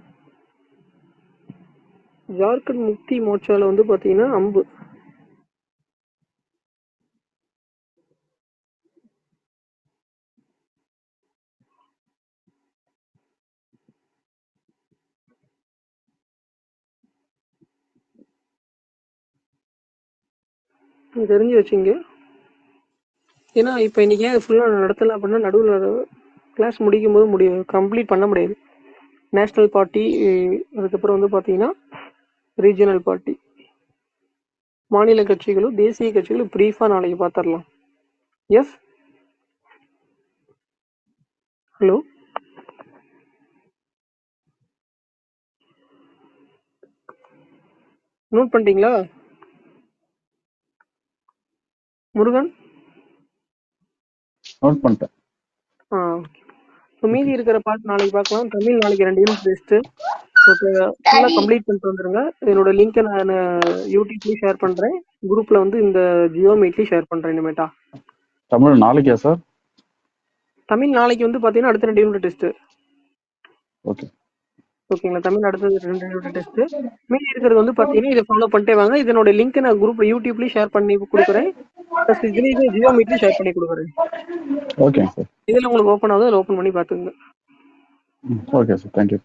ஜார்க்கண்ட் முக்தி மோர்ச்சால வந்து பாத்தீங்கன்னா அம்பு. தெரிஞ்சு வச்சுங்க. ஏன்னா இப்போ இன்னைக்கு ஏன் ஃபுல்லாக நடத்தலாம் அப்படின்னா நடுவில் கிளாஸ் முடிக்கும் போது கம்ப்ளீட் பண்ண முடியாது. நேஷ்னல் பார்ட்டி, அதுக்கப்புறம் வந்து பார்த்தீங்கன்னா ரீஜனல் பார்ட்டி, மாநில கட்சிகளும் தேசிய கட்சிகளும் ப்ரீஃபாக நாளைக்கு பார்த்துடலாம். எஸ், ஹலோ, நோட் பண்ணிட்டீங்களா முருகன்? நோட் பண்ணிட்டேன். இப்போ மீதி இருக்கிற பார்ட் நாளைக்கு பார்க்கலாம். தமிழ் நாளைக்கு 2 யூனிட் டெஸ்ட்டு. ஃபுல்லாக கம்ப்ளீட் பண்ணிட்டு வந்துருங்க. என்னோட லிங்க்கை நான் யூடியூப்லேயும் ஷேர் பண்ணுறேன், குரூப்பில் வந்து இந்த ஜியோ மீட்லேயும் ஷேர் பண்ணுறேன் இனிமேட்டா. தமிழ் நாளைக்கா சார்? தமிழ் நாளைக்கு வந்து பார்த்தீங்கன்னா அடுத்த 2 யூனிட் டெஸ்ட்டு. ஓகே ஓகேங்களா? தமிழ் அடுத்தது 2 யூனிட் டெஸ்ட்டு. மீதி இருக்கிறது வந்து பார்த்தீங்கன்னா இதை ஃபாலோ பண்ணிட்டே வாங்க. இதனோட லிங்க்கை நான் குரூப் யூடியூப்லேயும் ஷேர் பண்ணி கொடுக்குறேன், ப்ளஸ் இதுலேயும் ஜியோ மீட்லேயும் ஷேர் பண்ணி கொடுக்குறேன். ஓகேங்க சார். இதில் உங்களுக்கு ஓப்பன் ஆகுது, அதில் ஓப்பன் பண்ணி பார்த்துங்க. Okay sir, thank you.